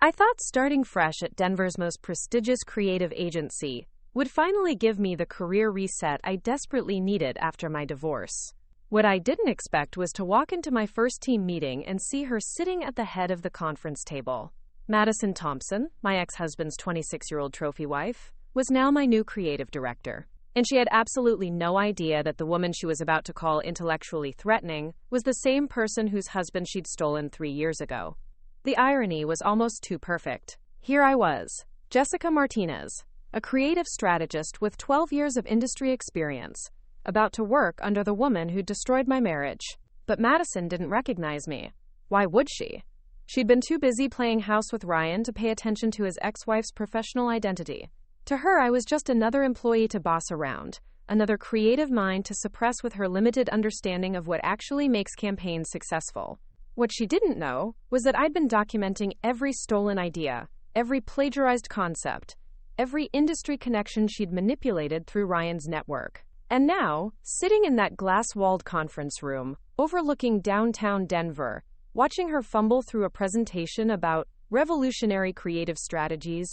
I thought starting fresh at Denver's most prestigious creative agency would finally give me the career reset I desperately needed after my divorce. What I didn't expect was to walk into my first team meeting and see her sitting at the head of the conference table. Madison Thompson, my ex-husband's 26-year-old trophy wife, was now my new creative director. And she had absolutely no idea that the woman she was about to call intellectually threatening was the same person whose husband she'd stolen 3 years ago. The irony was almost too perfect. Here I was, Jessica Martinez, a creative strategist with 12 years of industry experience, about to work under the woman who destroyed my marriage. But Madison didn't recognize me. Why would she? She'd been too busy playing house with Ryan to pay attention to his ex-wife's professional identity. To her, I was just another employee to boss around, another creative mind to suppress with her limited understanding of what actually makes campaigns successful. What she didn't know was that I'd been documenting every stolen idea, every plagiarized concept, every industry connection she'd manipulated through Ryan's network. And now, sitting in that glass-walled conference room, overlooking downtown Denver, watching her fumble through a presentation about revolutionary creative strategies,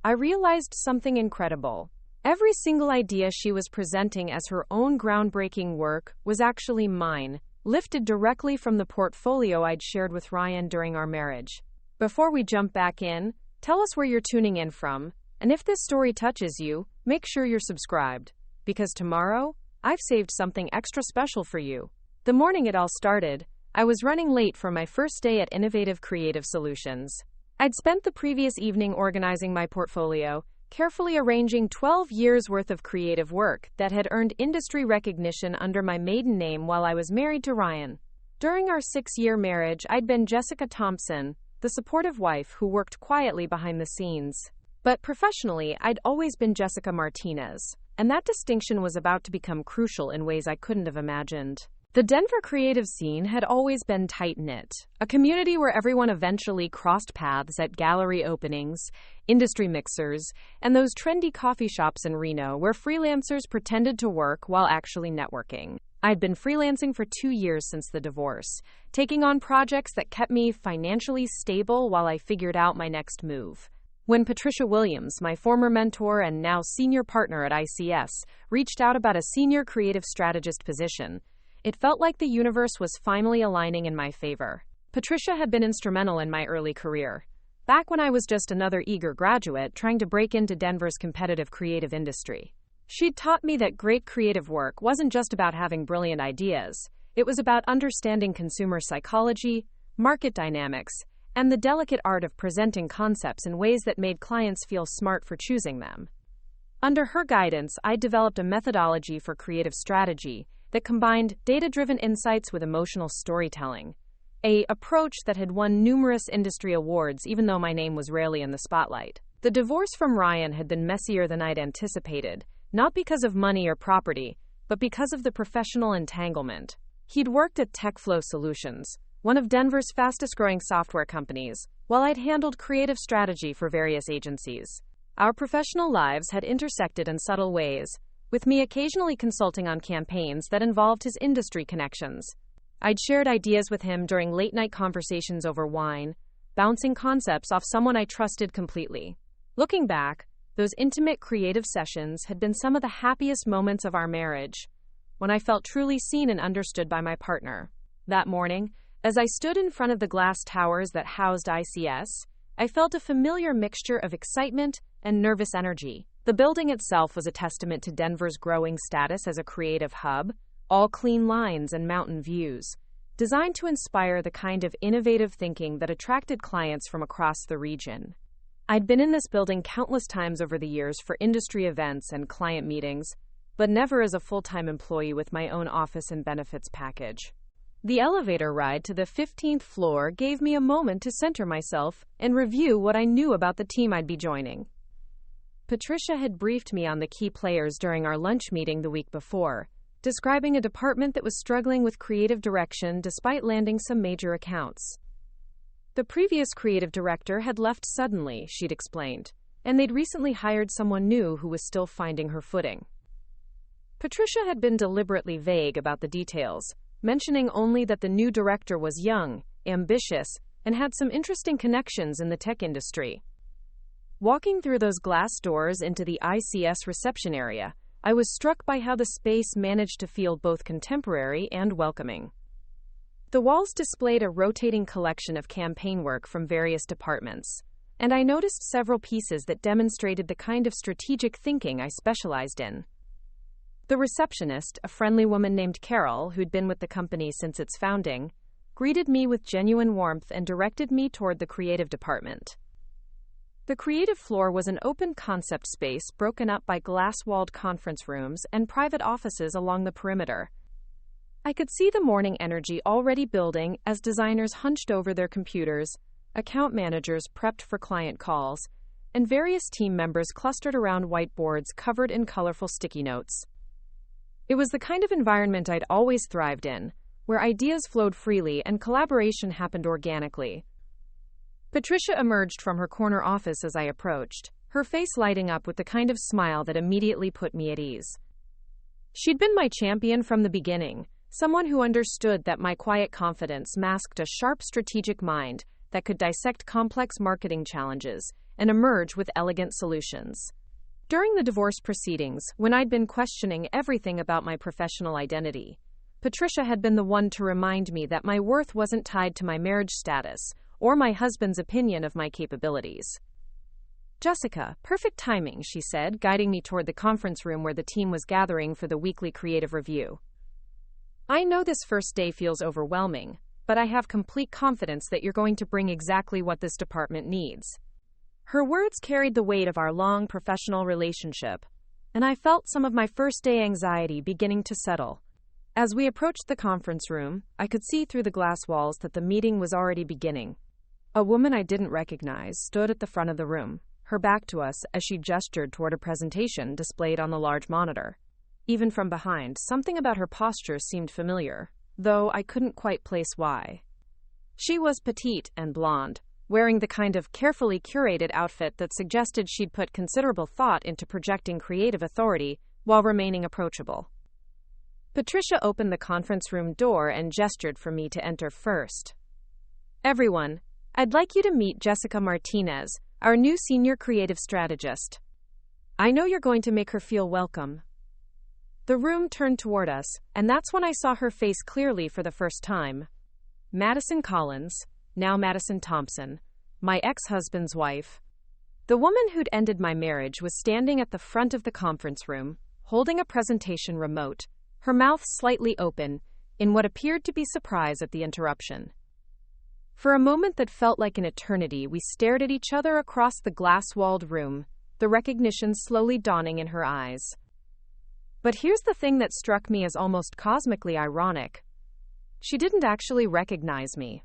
I realized something incredible. Every single idea she was presenting as her own groundbreaking work was actually mine, lifted directly from the portfolio I'd shared with Ryan during our marriage. Before we jump back in, tell us where you're tuning in from, and if this story touches you, make sure you're subscribed, because tomorrow, I've saved something extra special for you. The morning it all started, I was running late for my first day at Innovative Creative Solutions. I'd spent the previous evening organizing my portfolio, carefully arranging 12 years' worth of creative work that had earned industry recognition under my maiden name while I was married to Ryan. During our 6-year marriage, I'd been Jessica Thompson, the supportive wife who worked quietly behind the scenes. But professionally, I'd always been Jessica Martinez, and that distinction was about to become crucial in ways I couldn't have imagined. The Denver creative scene had always been tight-knit, a community where everyone eventually crossed paths at gallery openings, industry mixers, and those trendy coffee shops in Reno where freelancers pretended to work while actually networking. I'd been freelancing for 2 years since the divorce, taking on projects that kept me financially stable while I figured out my next move. When Patricia Williams, my former mentor and now senior partner at ICS, reached out about a senior creative strategist position, it felt like the universe was finally aligning in my favor. Patricia had been instrumental in my early career, back when I was just another eager graduate trying to break into Denver's competitive creative industry. She'd taught me that great creative work wasn't just about having brilliant ideas. It was about understanding consumer psychology, market dynamics, and the delicate art of presenting concepts in ways that made clients feel smart for choosing them. Under her guidance, I developed a methodology for creative strategy that combined data-driven insights with emotional storytelling, an approach that had won numerous industry awards even though my name was rarely in the spotlight. The divorce from Ryan had been messier than I'd anticipated, not because of money or property, but because of the professional entanglement. He'd worked at TechFlow Solutions, one of Denver's fastest-growing software companies, while I'd handled creative strategy for various agencies. Our professional lives had intersected in subtle ways, with me occasionally consulting on campaigns that involved his industry connections. I'd shared ideas with him during late-night conversations over wine, bouncing concepts off someone I trusted completely. Looking back, those intimate creative sessions had been some of the happiest moments of our marriage, when I felt truly seen and understood by my partner. That morning, as I stood in front of the glass towers that housed ICS, I felt a familiar mixture of excitement and nervous energy. The building itself was a testament to Denver's growing status as a creative hub, all clean lines and mountain views, designed to inspire the kind of innovative thinking that attracted clients from across the region. I'd been in this building countless times over the years for industry events and client meetings, but never as a full-time employee with my own office and benefits package. The elevator ride to the 15th floor gave me a moment to center myself and review what I knew about the team I'd be joining. Patricia had briefed me on the key players during our lunch meeting the week before, describing a department that was struggling with creative direction despite landing some major accounts. The previous creative director had left suddenly, she'd explained, and they'd recently hired someone new who was still finding her footing. Patricia had been deliberately vague about the details, mentioning only that the new director was young, ambitious, and had some interesting connections in the tech industry. Walking through those glass doors into the ICS reception area, I was struck by how the space managed to feel both contemporary and welcoming. The walls displayed a rotating collection of campaign work from various departments, and I noticed several pieces that demonstrated the kind of strategic thinking I specialized in. The receptionist, a friendly woman named Carol, who'd been with the company since its founding, greeted me with genuine warmth and directed me toward the creative department. The creative floor was an open concept space broken up by glass-walled conference rooms and private offices along the perimeter. I could see the morning energy already building as designers hunched over their computers, account managers prepped for client calls, and various team members clustered around whiteboards covered in colorful sticky notes. It was the kind of environment I'd always thrived in, where ideas flowed freely and collaboration happened organically. Patricia emerged from her corner office as I approached, her face lighting up with the kind of smile that immediately put me at ease. She'd been my champion from the beginning, someone who understood that my quiet confidence masked a sharp strategic mind that could dissect complex marketing challenges and emerge with elegant solutions. During the divorce proceedings, when I'd been questioning everything about my professional identity, Patricia had been the one to remind me that my worth wasn't tied to my marriage status or my husband's opinion of my capabilities. "Jessica, perfect timing," she said, guiding me toward the conference room where the team was gathering for the weekly creative review. "I know this first day feels overwhelming, but I have complete confidence that you're going to bring exactly what this department needs." Her words carried the weight of our long professional relationship, and I felt some of my first day anxiety beginning to settle. As we approached the conference room, I could see through the glass walls that the meeting was already beginning. A woman I didn't recognize stood at the front of the room, her back to us as she gestured toward a presentation displayed on the large monitor. Even from behind, something about her posture seemed familiar, though I couldn't quite place why. She was petite and blonde, wearing the kind of carefully curated outfit that suggested she'd put considerable thought into projecting creative authority while remaining approachable. Patricia opened the conference room door and gestured for me to enter first. "Everyone, I'd like you to meet Jessica Martinez, our new senior creative strategist. I know you're going to make her feel welcome." The room turned toward us, and that's when I saw her face clearly for the first time. Madison Collins, now Madison Thompson, my ex-husband's wife. The woman who'd ended my marriage was standing at the front of the conference room, holding a presentation remote, her mouth slightly open, in what appeared to be surprise at the interruption. For a moment that felt like an eternity, we stared at each other across the glass-walled room, the recognition slowly dawning in her eyes. But here's the thing that struck me as almost cosmically ironic. She didn't actually recognize me.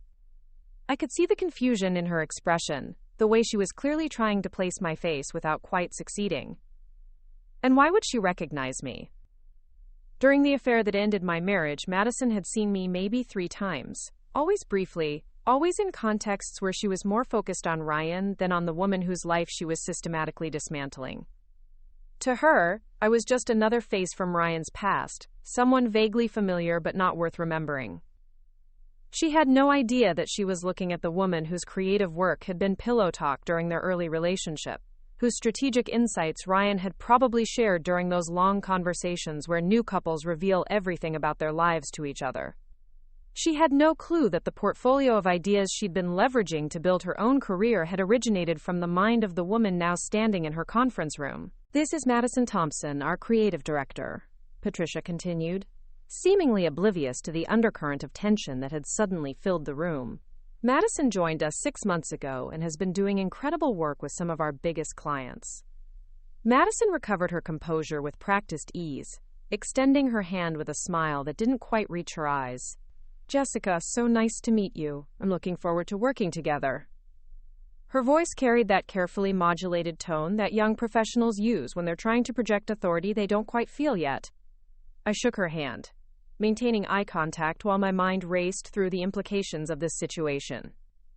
I could see the confusion in her expression, the way she was clearly trying to place my face without quite succeeding. And why would she recognize me? During the affair that ended my marriage, Madison had seen me maybe 3 times, always briefly, always in contexts where she was more focused on Ryan than on the woman whose life she was systematically dismantling. To her, I was just another face from Ryan's past, someone vaguely familiar but not worth remembering. She had no idea that she was looking at the woman whose creative work had been pillow talk during their early relationship, whose strategic insights Ryan had probably shared during those long conversations where new couples reveal everything about their lives to each other. She had no clue that the portfolio of ideas she'd been leveraging to build her own career had originated from the mind of the woman now standing in her conference room. "This is Madison Thompson, our creative director," Patricia continued, seemingly oblivious to the undercurrent of tension that had suddenly filled the room. "Madison joined us 6 months ago and has been doing incredible work with some of our biggest clients." Madison recovered her composure with practiced ease, extending her hand with a smile that didn't quite reach her eyes. "Jessica, so nice to meet you. I'm looking forward to working together." Her voice carried that carefully modulated tone that young professionals use when they're trying to project authority they don't quite feel yet. I shook her hand, maintaining eye contact while my mind raced through the implications of this situation.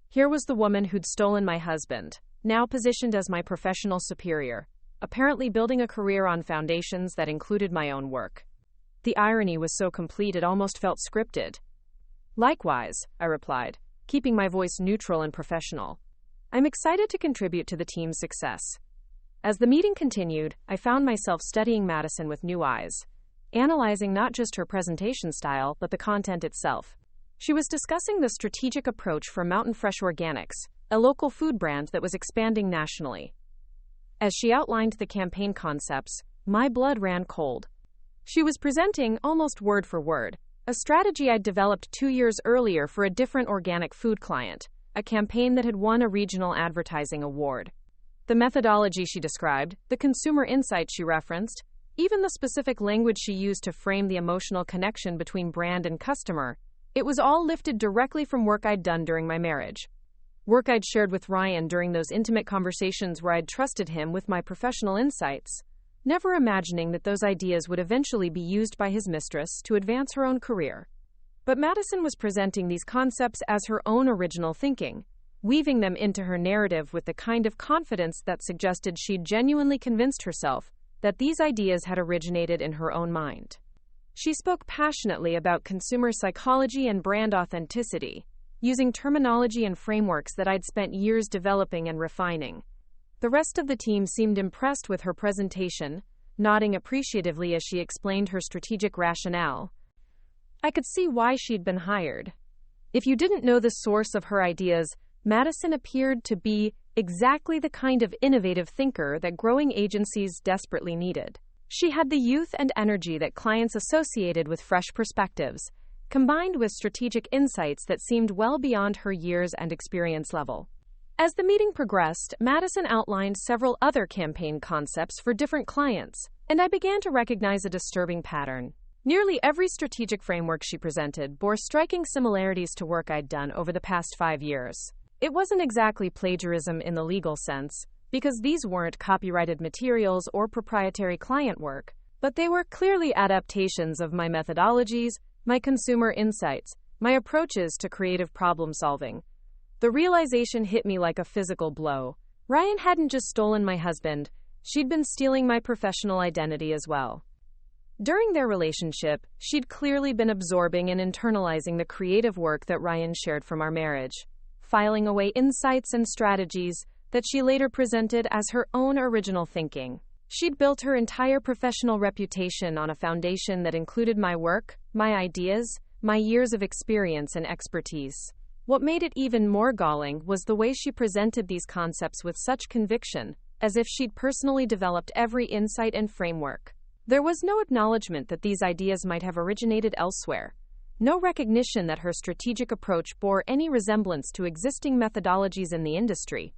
Here was the woman who'd stolen my husband, now positioned as my professional superior, apparently building a career on foundations that included my own work. The irony was so complete it almost felt scripted. "Likewise," I replied, keeping my voice neutral and professional. I'm excited to contribute to the team's success. As the meeting continued, I found myself studying Madison with new eyes, analyzing not just her presentation style, but the content itself. She was discussing the strategic approach for Mountain Fresh Organics, a local food brand that was expanding nationally. As she outlined the campaign concepts, my blood ran cold. She was presenting, almost word for word, a strategy I'd developed 2 years earlier for a different organic food client, a campaign that had won a regional advertising award. The methodology she described, the consumer insights she referenced, even the specific language she used to frame the emotional connection between brand and customer, it was all lifted directly from work I'd done during my marriage. Work I'd shared with Ryan during those intimate conversations where I'd trusted him with my professional insights, never imagining that those ideas would eventually be used by his mistress to advance her own career. But Madison was presenting these concepts as her own original thinking, weaving them into her narrative with the kind of confidence that suggested she'd genuinely convinced herself that these ideas had originated in her own mind. She spoke passionately about consumer psychology and brand authenticity, using terminology and frameworks that I'd spent years developing and refining. The rest of the team seemed impressed with her presentation, nodding appreciatively as she explained her strategic rationale. I could see why she'd been hired. If you didn't know the source of her ideas, Madison appeared to be exactly the kind of innovative thinker that growing agencies desperately needed. She had the youth and energy that clients associated with fresh perspectives, combined with strategic insights that seemed well beyond her years and experience level. As the meeting progressed, Madison outlined several other campaign concepts for different clients, and I began to recognize a disturbing pattern. Nearly every strategic framework she presented bore striking similarities to work I'd done over the past 5 years. It wasn't exactly plagiarism in the legal sense, because these weren't copyrighted materials or proprietary client work, but they were clearly adaptations of my methodologies, my consumer insights, my approaches to creative problem solving. The realization hit me like a physical blow. Ryan hadn't just stolen my husband, she'd been stealing my professional identity as well. During their relationship, she'd clearly been absorbing and internalizing the creative work that Ryan shared from our marriage, filing away insights and strategies that she later presented as her own original thinking. She'd built her entire professional reputation on a foundation that included my work, my ideas, my years of experience and expertise. What made it even more galling was the way she presented these concepts with such conviction, as if she'd personally developed every insight and framework. There was no acknowledgement that these ideas might have originated elsewhere, no recognition that her strategic approach bore any resemblance to existing methodologies in the industry.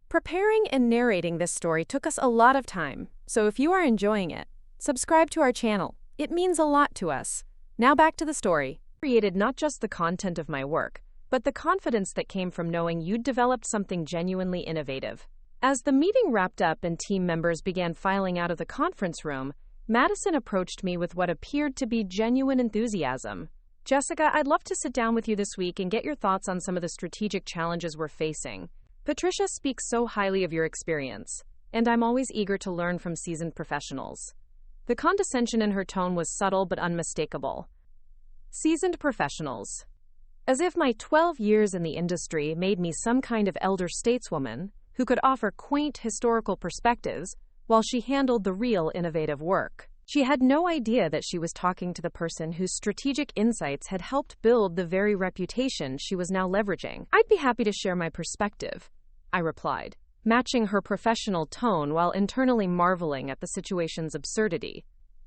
Preparing and narrating this story took us a lot of time, so if you are enjoying it, subscribe to our channel. It means a lot to us. Now back to the story. Created not just the content of my work, but the confidence that came from knowing you'd developed something genuinely innovative. As the meeting wrapped up and team members began filing out of the conference room, Madison approached me with what appeared to be genuine enthusiasm. Jessica, I'd love to sit down with you this week and get your thoughts on some of the strategic challenges we're facing. Patricia speaks so highly of your experience, and I'm always eager to learn from seasoned professionals. The condescension in her tone was subtle but unmistakable. Seasoned professionals. As if my 12 years in the industry made me some kind of elder stateswoman who could offer quaint historical perspectives while she handled the real innovative work. She had no idea that she was talking to the person whose strategic insights had helped build the very reputation she was now leveraging. I'd be happy to share my perspective, I replied, matching her professional tone while internally marveling at the situation's absurdity.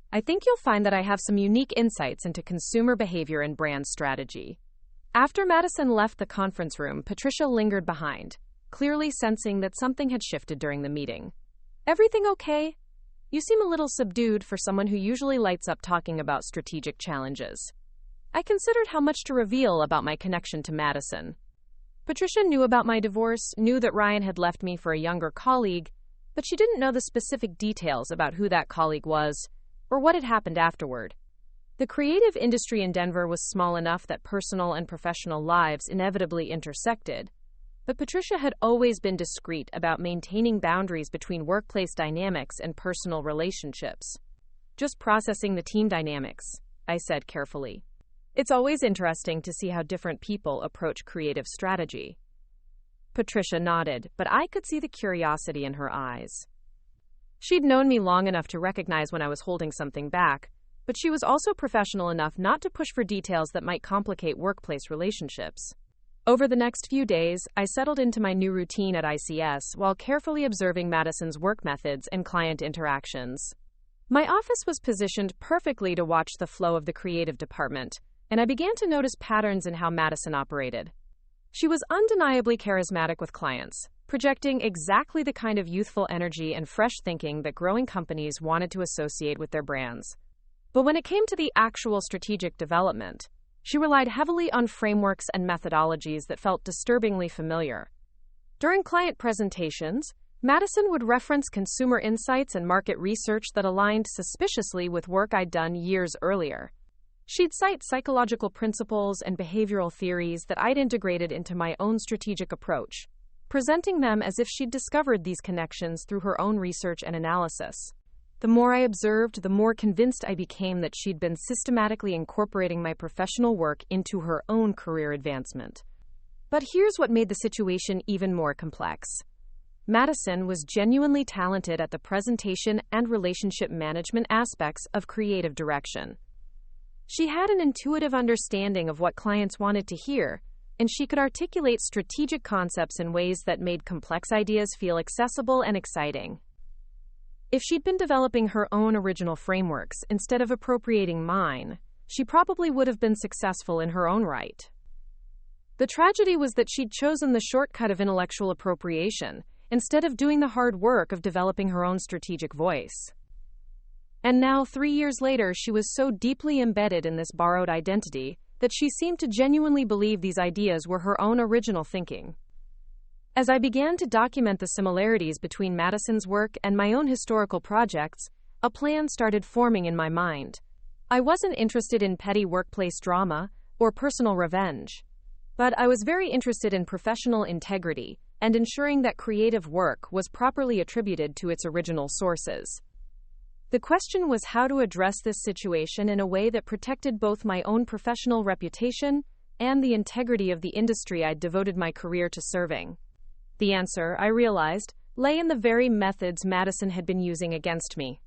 I think you'll find that I have some unique insights into consumer behavior and brand strategy. After Madison left the conference room, Patricia lingered behind, clearly sensing that something had shifted during the meeting. Everything okay? You seem a little subdued for someone who usually lights up talking about strategic challenges. I considered how much to reveal about my connection to Madison. Patricia knew about my divorce, knew that Ryan had left me for a younger colleague, but she didn't know the specific details about who that colleague was or what had happened afterward. The creative industry in Denver was small enough that personal and professional lives inevitably intersected, but Patricia had always been discreet about maintaining boundaries between workplace dynamics and personal relationships. Just processing the team dynamics, I said carefully. It's always interesting to see how different people approach creative strategy. Patricia nodded, but I could see the curiosity in her eyes. She'd known me long enough to recognize when I was holding something back, but she was also professional enough not to push for details that might complicate workplace relationships. Over the next few days, I settled into my new routine at ICS while carefully observing Madison's work methods and client interactions. My office was positioned perfectly to watch the flow of the creative department, and I began to notice patterns in how Madison operated. She was undeniably charismatic with clients, projecting exactly the kind of youthful energy and fresh thinking that growing companies wanted to associate with their brands. But when it came to the actual strategic development, she relied heavily on frameworks and methodologies that felt disturbingly familiar. During client presentations, Madison would reference consumer insights and market research that aligned suspiciously with work I'd done years earlier. She'd cite psychological principles and behavioral theories that I'd integrated into my own strategic approach, presenting them as if she'd discovered these connections through her own research and analysis. The more I observed, the more convinced I became that she'd been systematically incorporating my professional work into her own career advancement. But here's what made the situation even more complex. Madison was genuinely talented at the presentation and relationship management aspects of creative direction. She had an intuitive understanding of what clients wanted to hear, and she could articulate strategic concepts in ways that made complex ideas feel accessible and exciting. If she'd been developing her own original frameworks instead of appropriating mine, she probably would have been successful in her own right. The tragedy was that she'd chosen the shortcut of intellectual appropriation instead of doing the hard work of developing her own strategic voice. And now, 3 years later, she was so deeply embedded in this borrowed identity that she seemed to genuinely believe these ideas were her own original thinking. As I began to document the similarities between Madison's work and my own historical projects, a plan started forming in my mind. I wasn't interested in petty workplace drama or personal revenge, but I was very interested in professional integrity and ensuring that creative work was properly attributed to its original sources. The question was how to address this situation in a way that protected both my own professional reputation and the integrity of the industry I'd devoted my career to serving. The answer, I realized, lay in the very methods Madison had been using against me.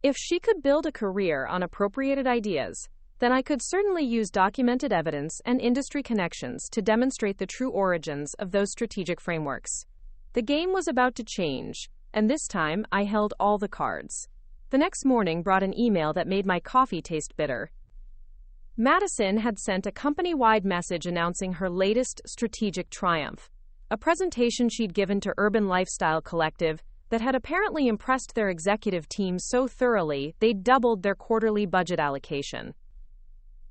If she could build a career on appropriated ideas, then I could certainly use documented evidence and industry connections to demonstrate the true origins of those strategic frameworks. The game was about to change, and this time I held all the cards. The next morning brought an email that made my coffee taste bitter. Madison had sent a company-wide message announcing her latest strategic triumph, a presentation she'd given to Urban Lifestyle Collective that had apparently impressed their executive team so thoroughly they'd doubled their quarterly budget allocation.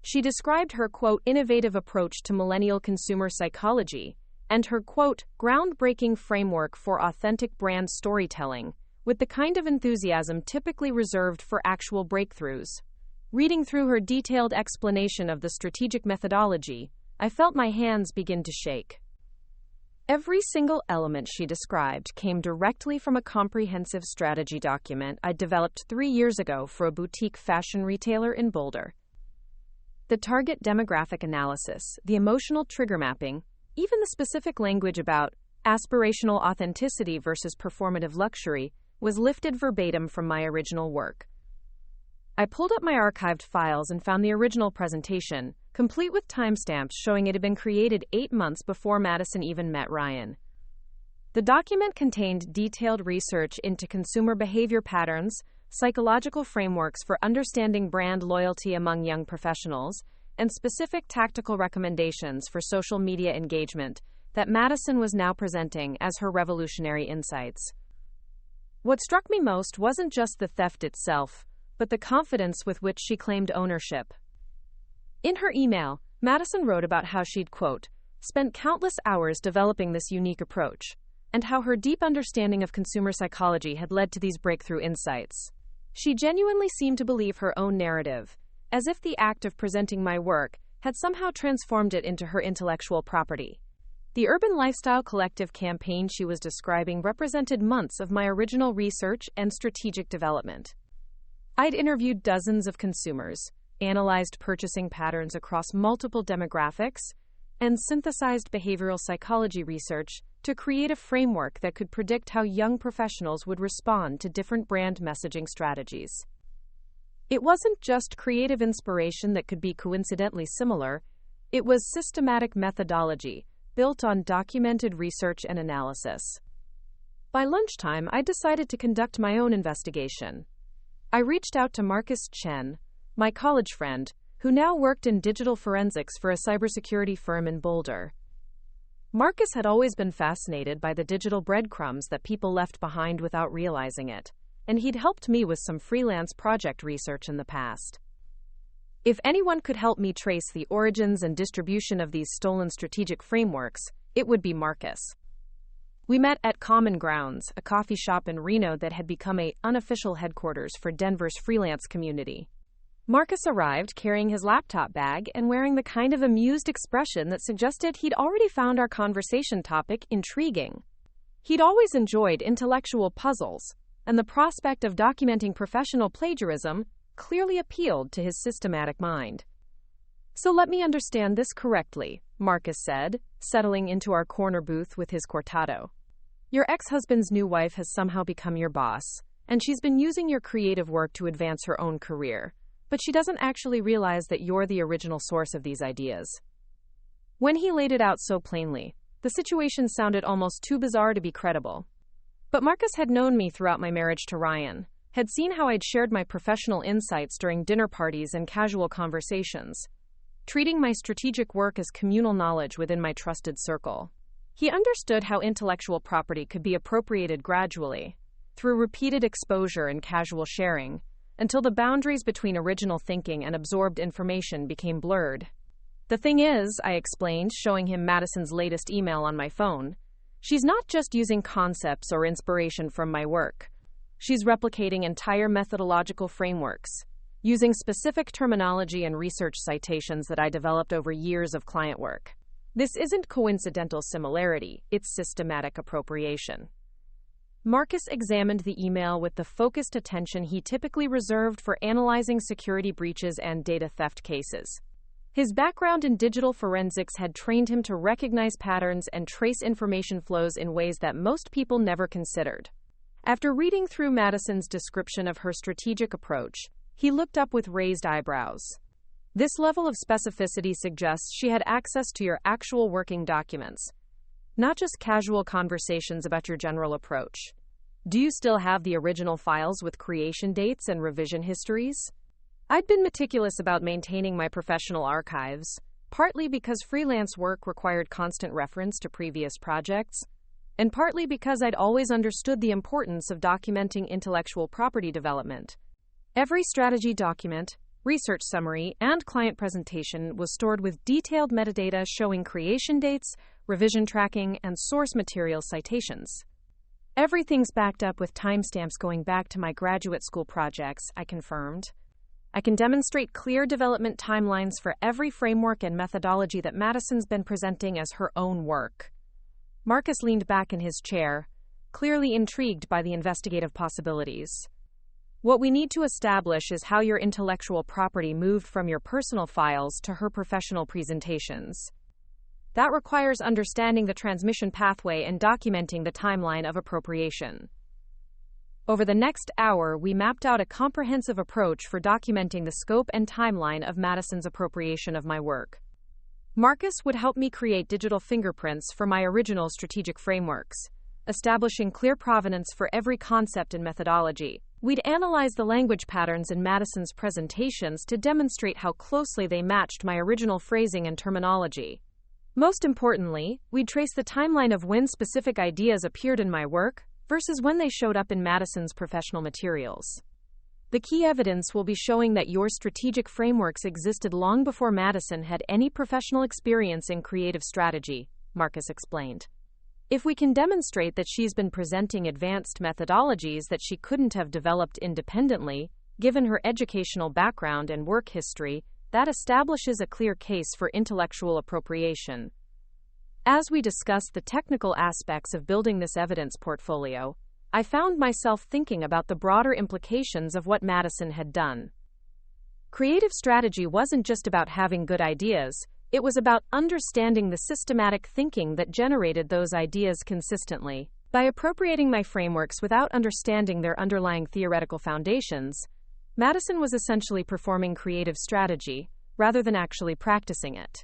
She described her, quote, innovative approach to millennial consumer psychology and her, quote, groundbreaking framework for authentic brand storytelling with the kind of enthusiasm typically reserved for actual breakthroughs. Reading through her detailed explanation of the strategic methodology, I felt my hands begin to shake. Every single element she described came directly from a comprehensive strategy document I developed 3 years ago for a boutique fashion retailer in Boulder. The target demographic analysis, the emotional trigger mapping, even the specific language about aspirational authenticity versus performative luxury was lifted verbatim from my original work. I pulled up my archived files and found the original presentation, complete with timestamps showing it had been created 8 months before Madison even met Ryan. The document contained detailed research into consumer behavior patterns, psychological frameworks for understanding brand loyalty among young professionals, and specific tactical recommendations for social media engagement that Madison was now presenting as her revolutionary insights. What struck me most wasn't just the theft itself, but the confidence with which she claimed ownership. In her email, Madison wrote about how she'd, quote, spent countless hours developing this unique approach, and how her deep understanding of consumer psychology had led to these breakthrough insights. She genuinely seemed to believe her own narrative, as if the act of presenting my work had somehow transformed it into her intellectual property. The Urban Lifestyle Collective campaign she was describing represented months of my original research and strategic development. I'd interviewed dozens of consumers, analyzed purchasing patterns across multiple demographics, and synthesized behavioral psychology research to create a framework that could predict how young professionals would respond to different brand messaging strategies. It wasn't just creative inspiration that could be coincidentally similar, it was systematic methodology built on documented research and analysis. By lunchtime, I decided to conduct my own investigation. I reached out to Marcus Chen, my college friend, who now worked in digital forensics for a cybersecurity firm in Boulder. Marcus had always been fascinated by the digital breadcrumbs that people left behind without realizing it, and he'd helped me with some freelance project research in the past. If anyone could help me trace the origins and distribution of these stolen strategic frameworks, it would be Marcus. We met at Common Grounds, a coffee shop in Reno that had become an unofficial headquarters for Denver's freelance community. Marcus arrived carrying his laptop bag and wearing the kind of amused expression that suggested he'd already found our conversation topic intriguing. He'd always enjoyed intellectual puzzles, and the prospect of documenting professional plagiarism clearly appealed to his systematic mind. "So let me understand this correctly," Marcus said, settling into our corner booth with his cortado. "Your ex-husband's new wife has somehow become your boss, and she's been using your creative work to advance her own career, but she doesn't actually realize that you're the original source of these ideas." When he laid it out so plainly, the situation sounded almost too bizarre to be credible. But Marcus had known me throughout my marriage to Ryan, had seen how I'd shared my professional insights during dinner parties and casual conversations, treating my strategic work as communal knowledge within my trusted circle. He understood how intellectual property could be appropriated gradually, through repeated exposure and casual sharing, until the boundaries between original thinking and absorbed information became blurred. "The thing is," I explained, showing him Madison's latest email on my phone, "she's not just using concepts or inspiration from my work. She's replicating entire methodological frameworks, using specific terminology and research citations that I developed over years of client work. This isn't coincidental similarity, it's systematic appropriation." Marcus examined the email with the focused attention he typically reserved for analyzing security breaches and data theft cases. His background in digital forensics had trained him to recognize patterns and trace information flows in ways that most people never considered. After reading through Madison's description of her strategic approach, he looked up with raised eyebrows. "This level of specificity suggests she had access to your actual working documents, not just casual conversations about your general approach. Do you still have the original files with creation dates and revision histories?" I'd been meticulous about maintaining my professional archives, partly because freelance work required constant reference to previous projects, and partly because I'd always understood the importance of documenting intellectual property development. Every strategy document, research summary, and client presentation was stored with detailed metadata showing creation dates, revision tracking, and source material citations. "Everything's backed up with timestamps going back to my graduate school projects," I confirmed. "I can demonstrate clear development timelines for every framework and methodology that Madison's been presenting as her own work." Marcus leaned back in his chair, clearly intrigued by the investigative possibilities. "What we need to establish is how your intellectual property moved from your personal files to her professional presentations. That requires understanding the transmission pathway and documenting the timeline of appropriation." Over the next hour, we mapped out a comprehensive approach for documenting the scope and timeline of Madison's appropriation of my work. Marcus would help me create digital fingerprints for my original strategic frameworks, establishing clear provenance for every concept and methodology. We'd analyze the language patterns in Madison's presentations to demonstrate how closely they matched my original phrasing and terminology. Most importantly, we'd trace the timeline of when specific ideas appeared in my work versus when they showed up in Madison's professional materials. "The key evidence will be showing that your strategic frameworks existed long before Madison had any professional experience in creative strategy," Marcus explained. "If we can demonstrate that she's been presenting advanced methodologies that she couldn't have developed independently, given her educational background and work history, that establishes a clear case for intellectual appropriation." As we discussed the technical aspects of building this evidence portfolio, I found myself thinking about the broader implications of what Madison had done. Creative strategy wasn't just about having good ideas, it was about understanding the systematic thinking that generated those ideas consistently. By appropriating my frameworks without understanding their underlying theoretical foundations, Madison was essentially performing creative strategy, rather than actually practicing it.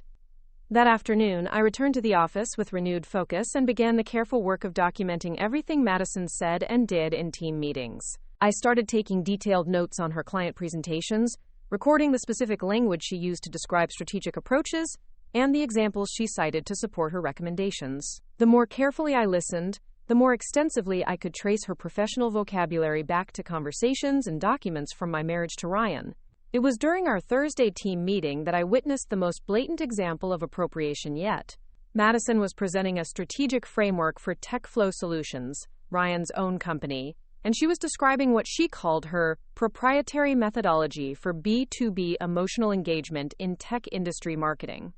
That afternoon, I returned to the office with renewed focus and began the careful work of documenting everything Madison said and did in team meetings. I started taking detailed notes on her client presentations, recording the specific language she used to describe strategic approaches, and the examples she cited to support her recommendations. The more carefully I listened, the more extensively I could trace her professional vocabulary back to conversations and documents from my marriage to Ryan. It was during our Thursday team meeting that I witnessed the most blatant example of appropriation yet. Madison was presenting a strategic framework for TechFlow Solutions, Ryan's own company, and she was describing what she called her proprietary methodology for B2B emotional engagement in tech industry marketing.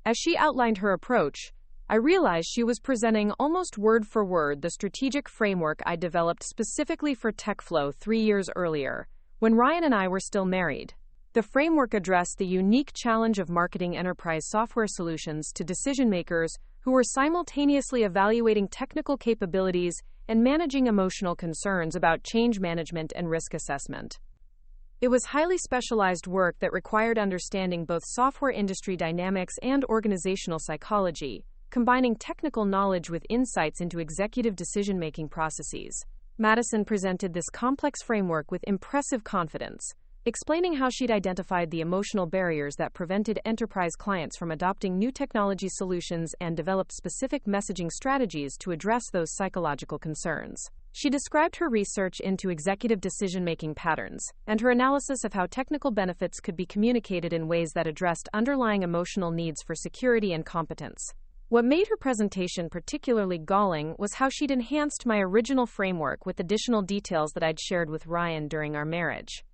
As she outlined her approach, I realized she was presenting almost word for word the strategic framework I developed specifically for TechFlow 3 years earlier, when Ryan and I were still married. The framework addressed the unique challenge of marketing enterprise software solutions to decision-makers who were simultaneously evaluating technical capabilities and managing emotional concerns about change management and risk assessment. It was highly specialized work that required understanding both software industry dynamics and organizational psychology, combining technical knowledge with insights into executive decision-making processes. Madison presented this complex framework with impressive confidence, explaining how she'd identified the emotional barriers that prevented enterprise clients from adopting new technology solutions and developed specific messaging strategies to address those psychological concerns. She described her research into executive decision-making patterns and her analysis of how technical benefits could be communicated in ways that addressed underlying emotional needs for security and competence. What made her presentation particularly galling was how she'd enhanced my original framework with additional details that I'd shared with Ryan during our marriage.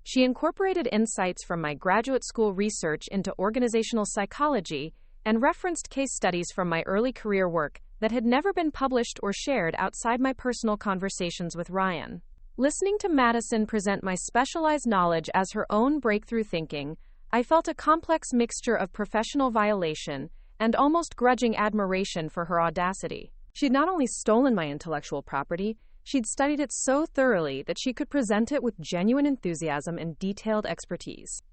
She incorporated insights from my graduate school research into organizational psychology and referenced case studies from my early career work that had never been published or shared outside my personal conversations with Ryan. Listening to Madison present my specialized knowledge as her own breakthrough thinking, I felt a complex mixture of professional violation and almost grudging admiration for her audacity. She'd not only stolen my intellectual property, she'd studied it so thoroughly that she could present it with genuine enthusiasm and detailed expertise.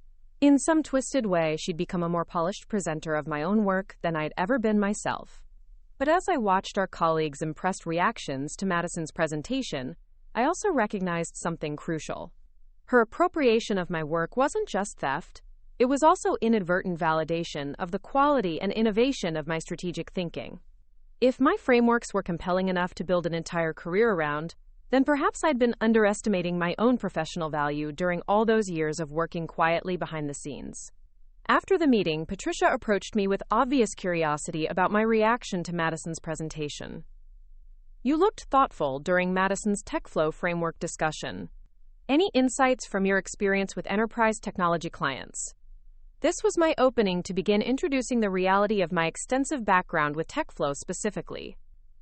In some twisted way, she'd become a more polished presenter of my own work than I'd ever been myself. But as I watched our colleagues' impressed reactions to Madison's presentation, I also recognized something crucial. Her appropriation of my work wasn't just theft. It was also inadvertent validation of the quality and innovation of my strategic thinking. If my frameworks were compelling enough to build an entire career around, then perhaps I'd been underestimating my own professional value during all those years of working quietly behind the scenes. After the meeting, Patricia approached me with obvious curiosity about my reaction to Madison's presentation. "You looked thoughtful during Madison's TechFlow framework discussion. Any insights from your experience with enterprise technology clients?" This was my opening to begin introducing the reality of my extensive background with TechFlow specifically.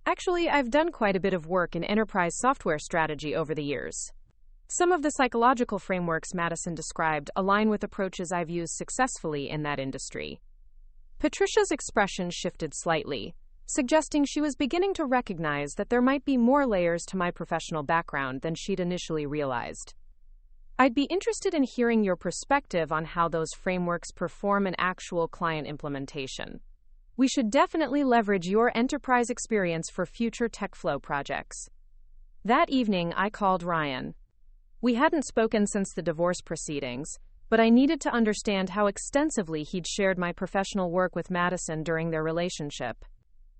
Actually, I've done quite a bit of work in enterprise software strategy over the years. Some of the psychological frameworks Madison described align with approaches I've used successfully in that industry. Patricia's expression shifted slightly, suggesting she was beginning to recognize that there might be more layers to my professional background than she'd initially realized. "I'd be interested in hearing your perspective on how those frameworks perform in actual client implementation. We should definitely leverage your enterprise experience for future TechFlow projects." That evening, I called Ryan. We hadn't spoken since the divorce proceedings, but I needed to understand how extensively he'd shared my professional work with Madison during their relationship.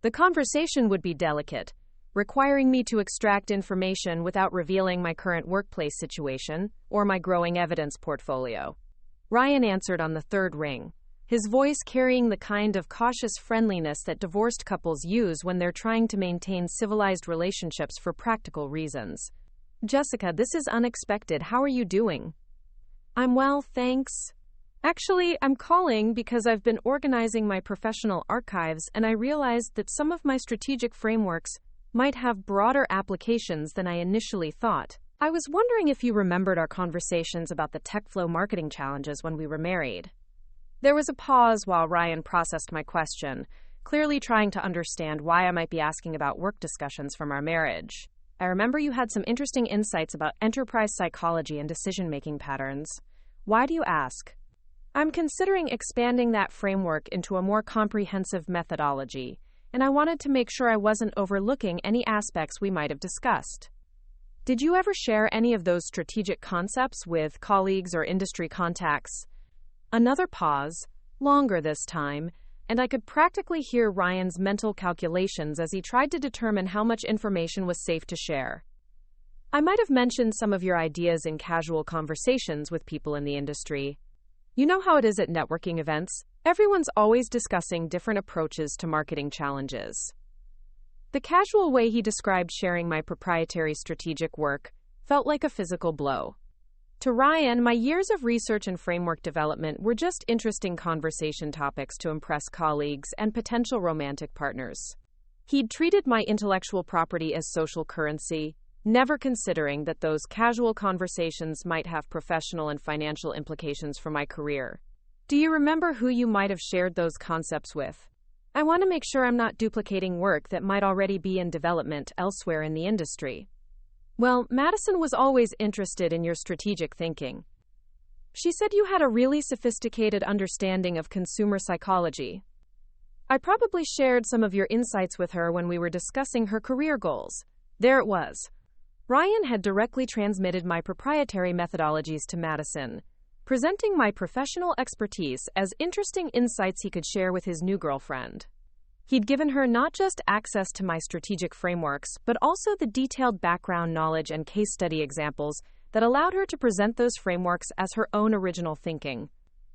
The conversation would be delicate, requiring me to extract information without revealing my current workplace situation or my growing evidence portfolio. Ryan answered on the third ring, his voice carrying the kind of cautious friendliness that divorced couples use when they're trying to maintain civilized relationships for practical reasons. "Jessica, this is unexpected. How are you doing?" "I'm well, thanks. Actually, I'm calling because I've been organizing my professional archives and I realized that some of my strategic frameworks might have broader applications than I initially thought. I was wondering if you remembered our conversations about the tech flow marketing challenges when we were married. There was a pause while Ryan processed my question, clearly trying to understand why I might be asking about work discussions from our marriage. I remember you had some interesting insights about enterprise psychology and decision-making patterns. Why do you ask? I'm considering expanding that framework into a more comprehensive methodology, and I wanted to make sure I wasn't overlooking any aspects we might have discussed. Did you ever share any of those strategic concepts with colleagues or industry contacts? Another pause, longer this time, and I could practically hear Ryan's mental calculations as he tried to determine how much information was safe to share. I might have mentioned some of your ideas in casual conversations with people in the industry. You know how it is at networking events? Everyone's always discussing different approaches to marketing challenges. The casual way he described sharing my proprietary strategic work felt like a physical blow. To Ryan, my years of research and framework development were just interesting conversation topics to impress colleagues and potential romantic partners. He'd treated my intellectual property as social currency, never considering that those casual conversations might have professional and financial implications for my career. Do you remember who you might have shared those concepts with? I want to make sure I'm not duplicating work that might already be in development elsewhere in the industry. Well, Madison was always interested in your strategic thinking. She said you had a really sophisticated understanding of consumer psychology. I probably shared some of your insights with her when we were discussing her career goals. There it was. Ryan had directly transmitted my proprietary methodologies to Madison, presenting my professional expertise as interesting insights he could share with his new girlfriend. He'd given her not just access to my strategic frameworks, but also the detailed background knowledge and case study examples that allowed her to present those frameworks as her own original thinking.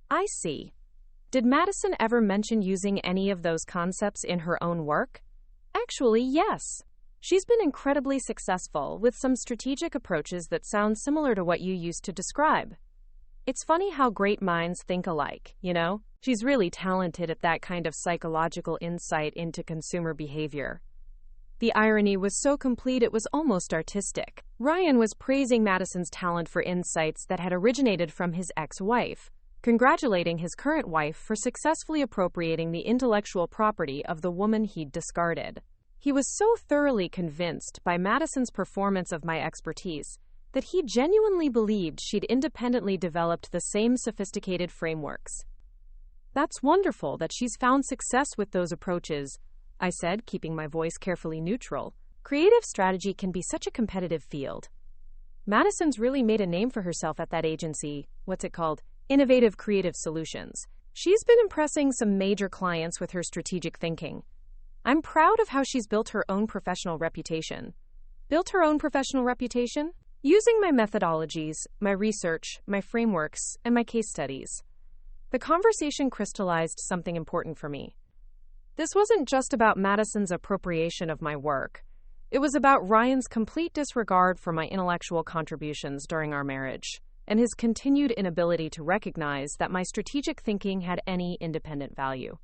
I see. Did Madison ever mention using any of those concepts in her own work? Actually, yes. She's been incredibly successful with some strategic approaches that sound similar to what you used to describe. It's funny how great minds think alike, you know? She's really talented at that kind of psychological insight into consumer behavior. The irony was so complete it was almost artistic. Ryan was praising Madison's talent for insights that had originated from his ex-wife, congratulating his current wife for successfully appropriating the intellectual property of the woman he'd discarded. He was so thoroughly convinced by Madison's performance of my expertise that he genuinely believed she'd independently developed the same sophisticated frameworks. That's wonderful that she's found success with those approaches, I said, keeping my voice carefully neutral. Creative strategy can be such a competitive field. Madison's really made a name for herself at that agency, what's it called? Innovative Creative Solutions. She's been impressing some major clients with her strategic thinking. I'm proud of how she's built her own professional reputation. Built her own professional reputation? Using my methodologies, my research, my frameworks, and my case studies. The conversation crystallized something important for me. This wasn't just about Madison's appropriation of my work. It was about Ryan's complete disregard for my intellectual contributions during our marriage, and his continued inability to recognize that my strategic thinking had any independent value.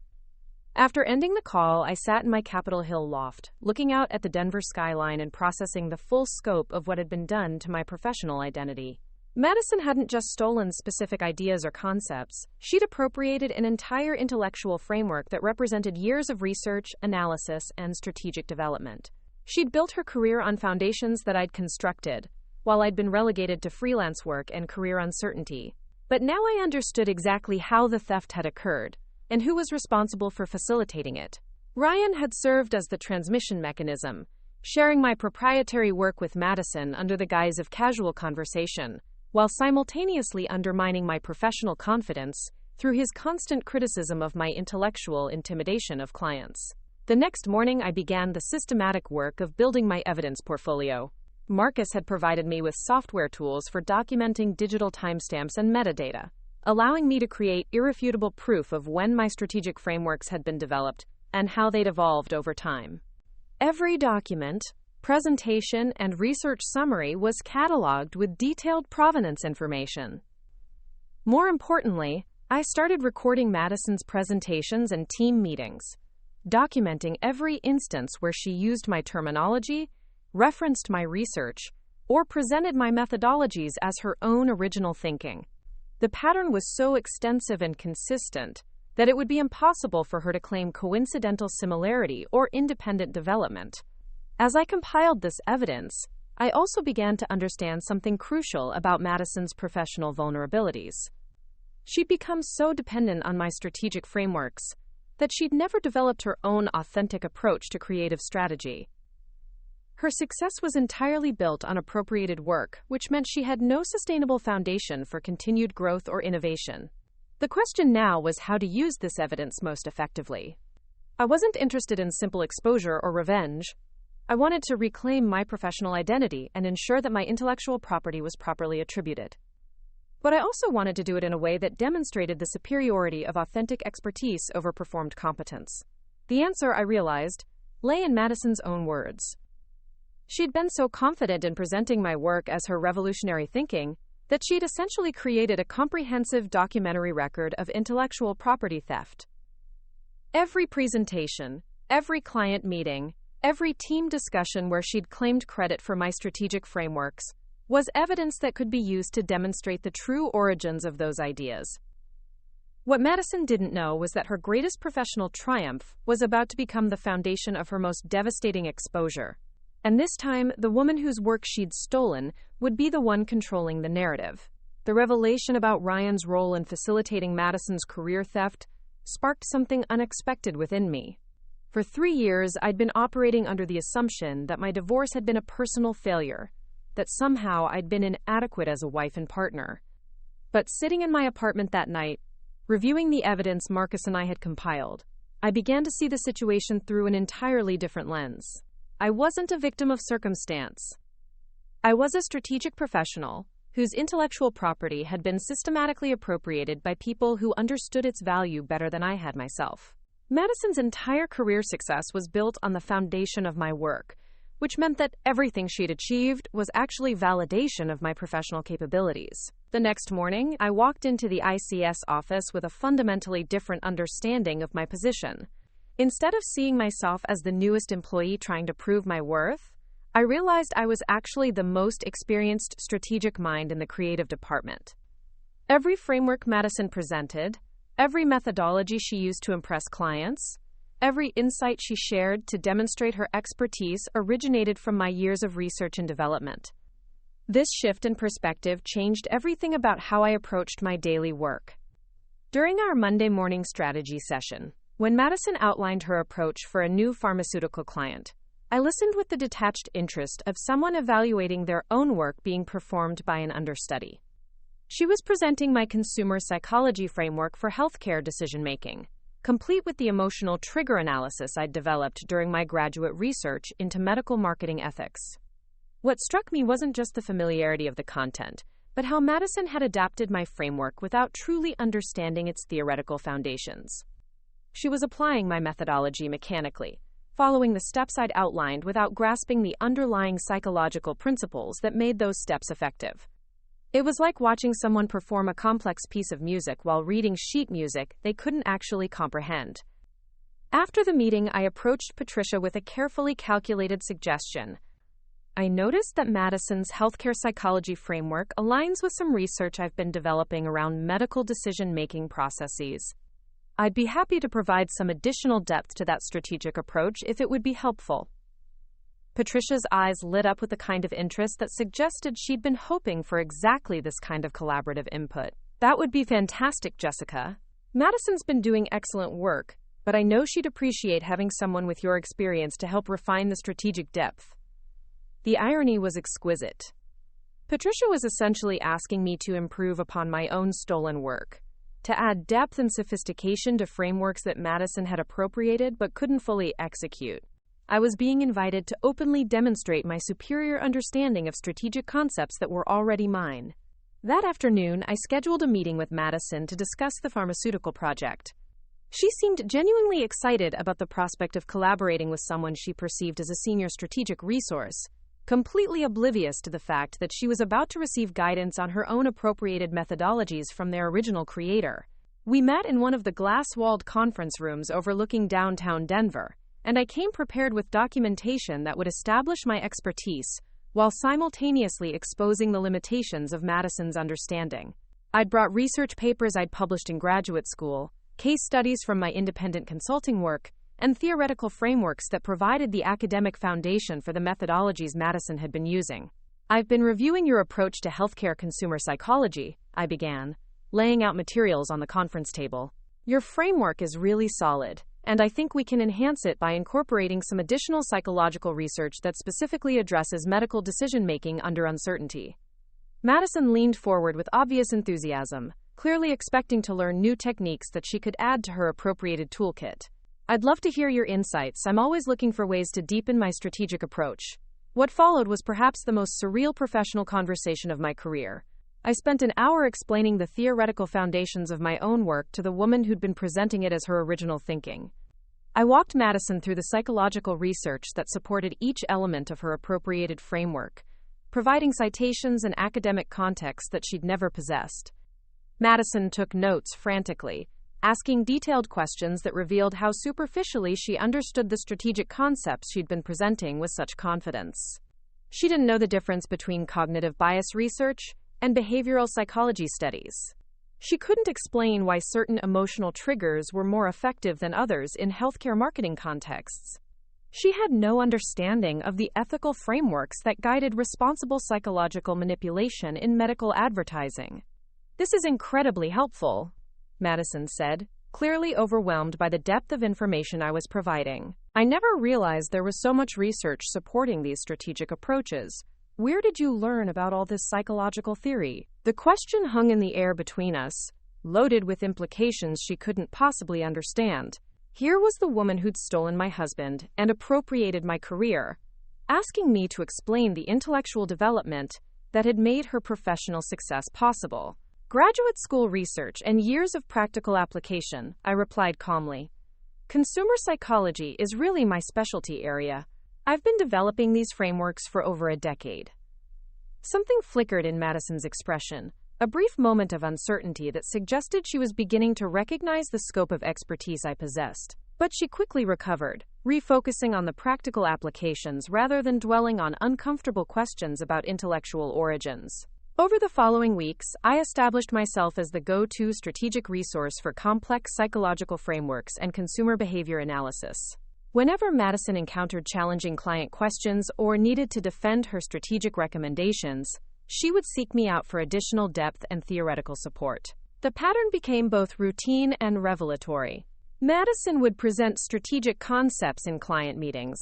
After ending the call, I sat in my Capitol Hill loft, looking out at the Denver skyline and processing the full scope of what had been done to my professional identity. Madison hadn't just stolen specific ideas or concepts. She'd appropriated an entire intellectual framework that represented years of research, analysis, and strategic development. She'd built her career on foundations that I'd constructed, while I'd been relegated to freelance work and career uncertainty. But now I understood exactly how the theft had occurred, and who was responsible for facilitating it. Ryan had served as the transmission mechanism, sharing my proprietary work with Madison under the guise of casual conversation, while simultaneously undermining my professional confidence through his constant criticism of my intellectual intimidation of clients. The next morning, I began the systematic work of building my evidence portfolio. Marcus had provided me with software tools for documenting digital timestamps and metadata, allowing me to create irrefutable proof of when my strategic frameworks had been developed and how they'd evolved over time. Every document, presentation, and research summary was cataloged with detailed provenance information. More importantly, I started recording Madison's presentations and team meetings, documenting every instance where she used my terminology, referenced my research, or presented my methodologies as her own original thinking. The pattern was so extensive and consistent that it would be impossible for her to claim coincidental similarity or independent development. As I compiled this evidence, I also began to understand something crucial about Madison's professional vulnerabilities. She'd become so dependent on my strategic frameworks that she'd never developed her own authentic approach to creative strategy. Her success was entirely built on appropriated work, which meant she had no sustainable foundation for continued growth or innovation. The question now was how to use this evidence most effectively. I wasn't interested in simple exposure or revenge. I wanted to reclaim my professional identity and ensure that my intellectual property was properly attributed. But I also wanted to do it in a way that demonstrated the superiority of authentic expertise over performed competence. The answer, I realized, lay in Madison's own words. She'd been so confident in presenting my work as her revolutionary thinking that she'd essentially created a comprehensive documentary record of intellectual property theft. Every presentation, every client meeting, every team discussion where she'd claimed credit for my strategic frameworks was evidence that could be used to demonstrate the true origins of those ideas. What Madison didn't know was that her greatest professional triumph was about to become the foundation of her most devastating exposure. And this time, the woman whose work she'd stolen would be the one controlling the narrative. The revelation about Ryan's role in facilitating Madison's career theft sparked something unexpected within me. For 3 years, I'd been operating under the assumption that my divorce had been a personal failure, that somehow I'd been inadequate as a wife and partner. But sitting in my apartment that night, reviewing the evidence Marcus and I had compiled, I began to see the situation through an entirely different lens. I wasn't a victim of circumstance. I was a strategic professional whose intellectual property had been systematically appropriated by people who understood its value better than I had myself. Madison's entire career success was built on the foundation of my work, which meant that everything she'd achieved was actually validation of my professional capabilities. The next morning, I walked into the ICS office with a fundamentally different understanding of my position. Instead of seeing myself as the newest employee trying to prove my worth, I realized I was actually the most experienced strategic mind in the creative department. Every framework Madison presented, every methodology she used to impress clients, every insight she shared to demonstrate her expertise originated from my years of research and development. This shift in perspective changed everything about how I approached my daily work. During our Monday morning strategy session, when Madison outlined her approach for a new pharmaceutical client, I listened with the detached interest of someone evaluating their own work being performed by an understudy. She was presenting my consumer psychology framework for healthcare decision-making, complete with the emotional trigger analysis I'd developed during my graduate research into medical marketing ethics. What struck me wasn't just the familiarity of the content, but how Madison had adapted my framework without truly understanding its theoretical foundations. She was applying my methodology mechanically, following the steps I'd outlined without grasping the underlying psychological principles that made those steps effective. It was like watching someone perform a complex piece of music while reading sheet music they couldn't actually comprehend. After the meeting, I approached Patricia with a carefully calculated suggestion. I noticed that Madison's healthcare psychology framework aligns with some research I've been developing around medical decision-making processes. I'd be happy to provide some additional depth to that strategic approach if it would be helpful. Patricia's eyes lit up with the kind of interest that suggested she'd been hoping for exactly this kind of collaborative input. That would be fantastic, Jessica. Madison's been doing excellent work, but I know she'd appreciate having someone with your experience to help refine the strategic depth. The irony was exquisite. Patricia was essentially asking me to improve upon my own stolen work, to add depth and sophistication to frameworks that Madison had appropriated but couldn't fully execute. I was being invited to openly demonstrate my superior understanding of strategic concepts that were already mine. That afternoon, I scheduled a meeting with Madison to discuss the pharmaceutical project. She seemed genuinely excited about the prospect of collaborating with someone she perceived as a senior strategic resource, completely oblivious to the fact that she was about to receive guidance on her own appropriated methodologies from their original creator. We met in one of the glass-walled conference rooms overlooking downtown Denver, and I came prepared with documentation that would establish my expertise, while simultaneously exposing the limitations of Madison's understanding. I'd brought research papers I'd published in graduate school, case studies from my independent consulting work, and theoretical frameworks that provided the academic foundation for the methodologies Madison had been using. I've been reviewing your approach to healthcare consumer psychology, I began, laying out materials on the conference table. Your framework is really solid, and I think we can enhance it by incorporating some additional psychological research that specifically addresses medical decision-making under uncertainty. Madison leaned forward with obvious enthusiasm, clearly expecting to learn new techniques that she could add to her appropriated toolkit. I'd love to hear your insights. I'm always looking for ways to deepen my strategic approach. What followed was perhaps the most surreal professional conversation of my career. I spent an hour explaining the theoretical foundations of my own work to the woman who'd been presenting it as her original thinking. I walked Madison through the psychological research that supported each element of her appropriated framework, providing citations and academic context that she'd never possessed. Madison took notes frantically, asking detailed questions that revealed how superficially she understood the strategic concepts she'd been presenting with such confidence. She didn't know the difference between cognitive bias research and behavioral psychology studies. She couldn't explain why certain emotional triggers were more effective than others in healthcare marketing contexts. She had no understanding of the ethical frameworks that guided responsible psychological manipulation in medical advertising. "This is incredibly helpful," Madison said, clearly overwhelmed by the depth of information I was providing. "I never realized there was so much research supporting these strategic approaches. Where did you learn about all this psychological theory?" The question hung in the air between us, loaded with implications she couldn't possibly understand. Here was the woman who'd stolen my husband and appropriated my career, asking me to explain the intellectual development that had made her professional success possible. "Graduate school research and years of practical application," I replied calmly. "Consumer psychology is really my specialty area. I've been developing these frameworks for over a decade." Something flickered in Madison's expression, a brief moment of uncertainty that suggested she was beginning to recognize the scope of expertise I possessed. But she quickly recovered, refocusing on the practical applications rather than dwelling on uncomfortable questions about intellectual origins. Over the following weeks, I established myself as the go-to strategic resource for complex psychological frameworks and consumer behavior analysis. Whenever Madison encountered challenging client questions or needed to defend her strategic recommendations, she would seek me out for additional depth and theoretical support. The pattern became both routine and revelatory. Madison would present strategic concepts in client meetings,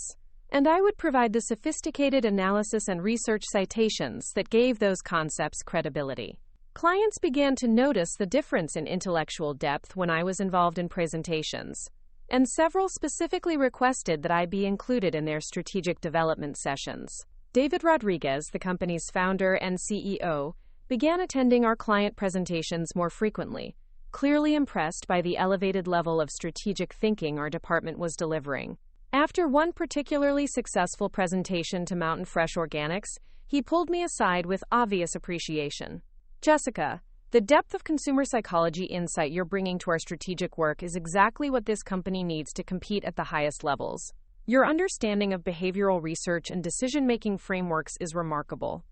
and I would provide the sophisticated analysis and research citations that gave those concepts credibility. Clients began to notice the difference in intellectual depth when I was involved in presentations, and several specifically requested that I be included in their strategic development sessions. David Rodriguez, the company's founder and CEO, began attending our client presentations more frequently, clearly impressed by the elevated level of strategic thinking our department was delivering. After one particularly successful presentation to Mountain Fresh Organics, he pulled me aside with obvious appreciation. "Jessica, the depth of consumer psychology insight you're bringing to our strategic work is exactly what this company needs to compete at the highest levels. Your understanding of behavioral research and decision-making frameworks is remarkable."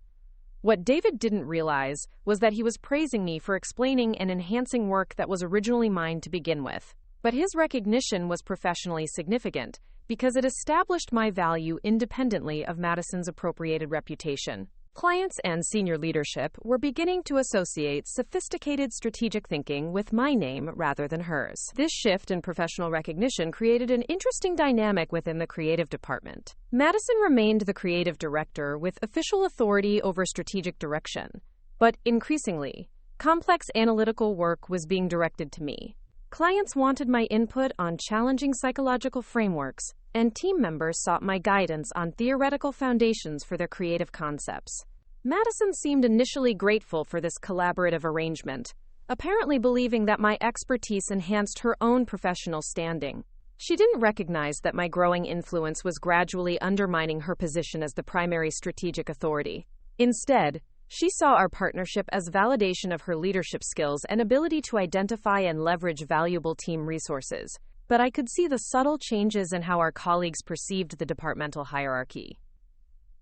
What David didn't realize was that he was praising me for explaining and enhancing work that was originally mine to begin with. But his recognition was professionally significant because it established my value independently of Madison's appropriated reputation. Clients and senior leadership were beginning to associate sophisticated strategic thinking with my name rather than hers. This shift in professional recognition created an interesting dynamic within the creative department. Madison remained the creative director with official authority over strategic direction, but increasingly, complex analytical work was being directed to me. Clients wanted my input on challenging psychological frameworks, and team members sought my guidance on theoretical foundations for their creative concepts. Madison seemed initially grateful for this collaborative arrangement, apparently believing that my expertise enhanced her own professional standing. She didn't recognize that my growing influence was gradually undermining her position as the primary strategic authority. Instead, she saw our partnership as validation of her leadership skills and ability to identify and leverage valuable team resources. But I could see the subtle changes in how our colleagues perceived the departmental hierarchy.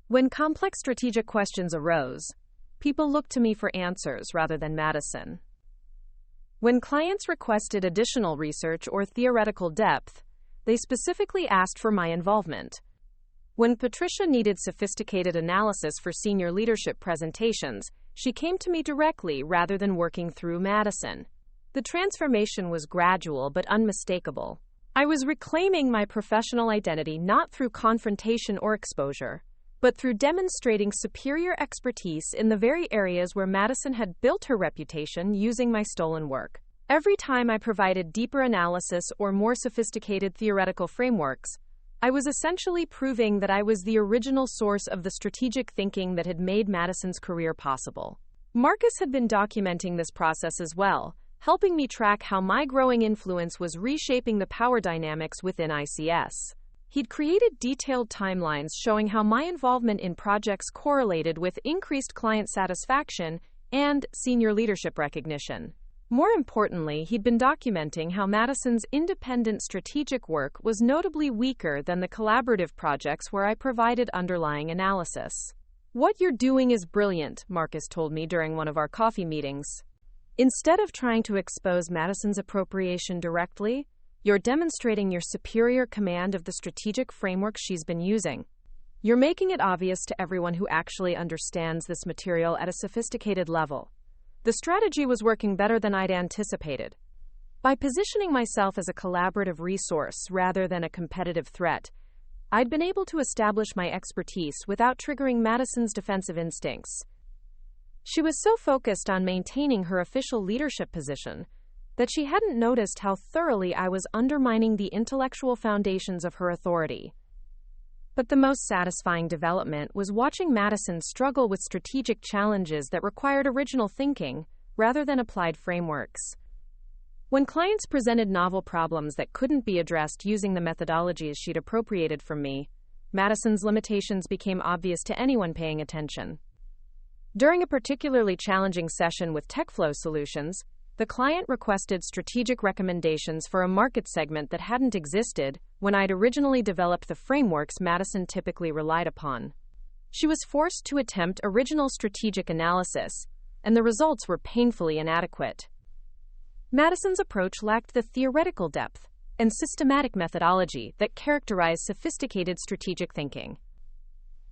When complex strategic questions arose, people looked to me for answers rather than Madison. When clients requested additional research or theoretical depth, they specifically asked for my involvement. When Patricia needed sophisticated analysis for senior leadership presentations, she came to me directly rather than working through Madison. The transformation was gradual but unmistakable. I was reclaiming my professional identity not through confrontation or exposure, but through demonstrating superior expertise in the very areas where Madison had built her reputation using my stolen work. Every time I provided deeper analysis or more sophisticated theoretical frameworks, I was essentially proving that I was the original source of the strategic thinking that had made Madison's career possible. Marcus had been documenting this process as well, helping me track how my growing influence was reshaping the power dynamics within ICS. He'd created detailed timelines showing how my involvement in projects correlated with increased client satisfaction and senior leadership recognition. More importantly, he'd been documenting how Madison's independent strategic work was notably weaker than the collaborative projects where I provided underlying analysis. "What you're doing is brilliant," Marcus told me during one of our coffee meetings. "Instead of trying to expose Madison's appropriation directly, you're demonstrating your superior command of the strategic framework she's been using. You're making it obvious to everyone who actually understands this material at a sophisticated level. The strategy was working better than I'd anticipated. By positioning myself as a collaborative resource rather than a competitive threat, I'd been able to establish my expertise without triggering Madison's defensive instincts. She was so focused on maintaining her official leadership position that she hadn't noticed how thoroughly I was undermining the intellectual foundations of her authority. But the most satisfying development was watching Madison struggle with strategic challenges that required original thinking rather than applied frameworks. When clients presented novel problems that couldn't be addressed using the methodologies she'd appropriated from me, Madison's limitations became obvious to anyone paying attention. During a particularly challenging session with TechFlow Solutions, the client requested strategic recommendations for a market segment that hadn't existed when I'd originally developed the frameworks Madison typically relied upon. She was forced to attempt original strategic analysis, and the results were painfully inadequate. Madison's approach lacked the theoretical depth and systematic methodology that characterize sophisticated strategic thinking.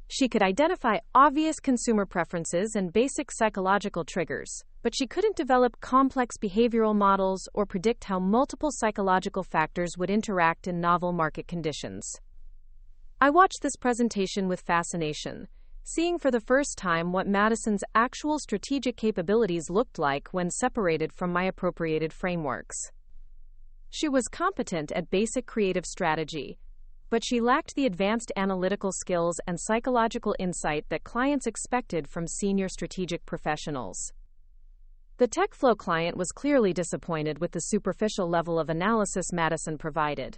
She could identify obvious consumer preferences and basic psychological triggers, but she couldn't develop complex behavioral models or predict how multiple psychological factors would interact in novel market conditions. I watched this presentation with fascination, seeing for the first time what Madison's actual strategic capabilities looked like when separated from my appropriated frameworks. She was competent at basic creative strategy, but she lacked the advanced analytical skills and psychological insight that clients expected from senior strategic professionals. The TechFlow client was clearly disappointed with the superficial level of analysis Madison provided.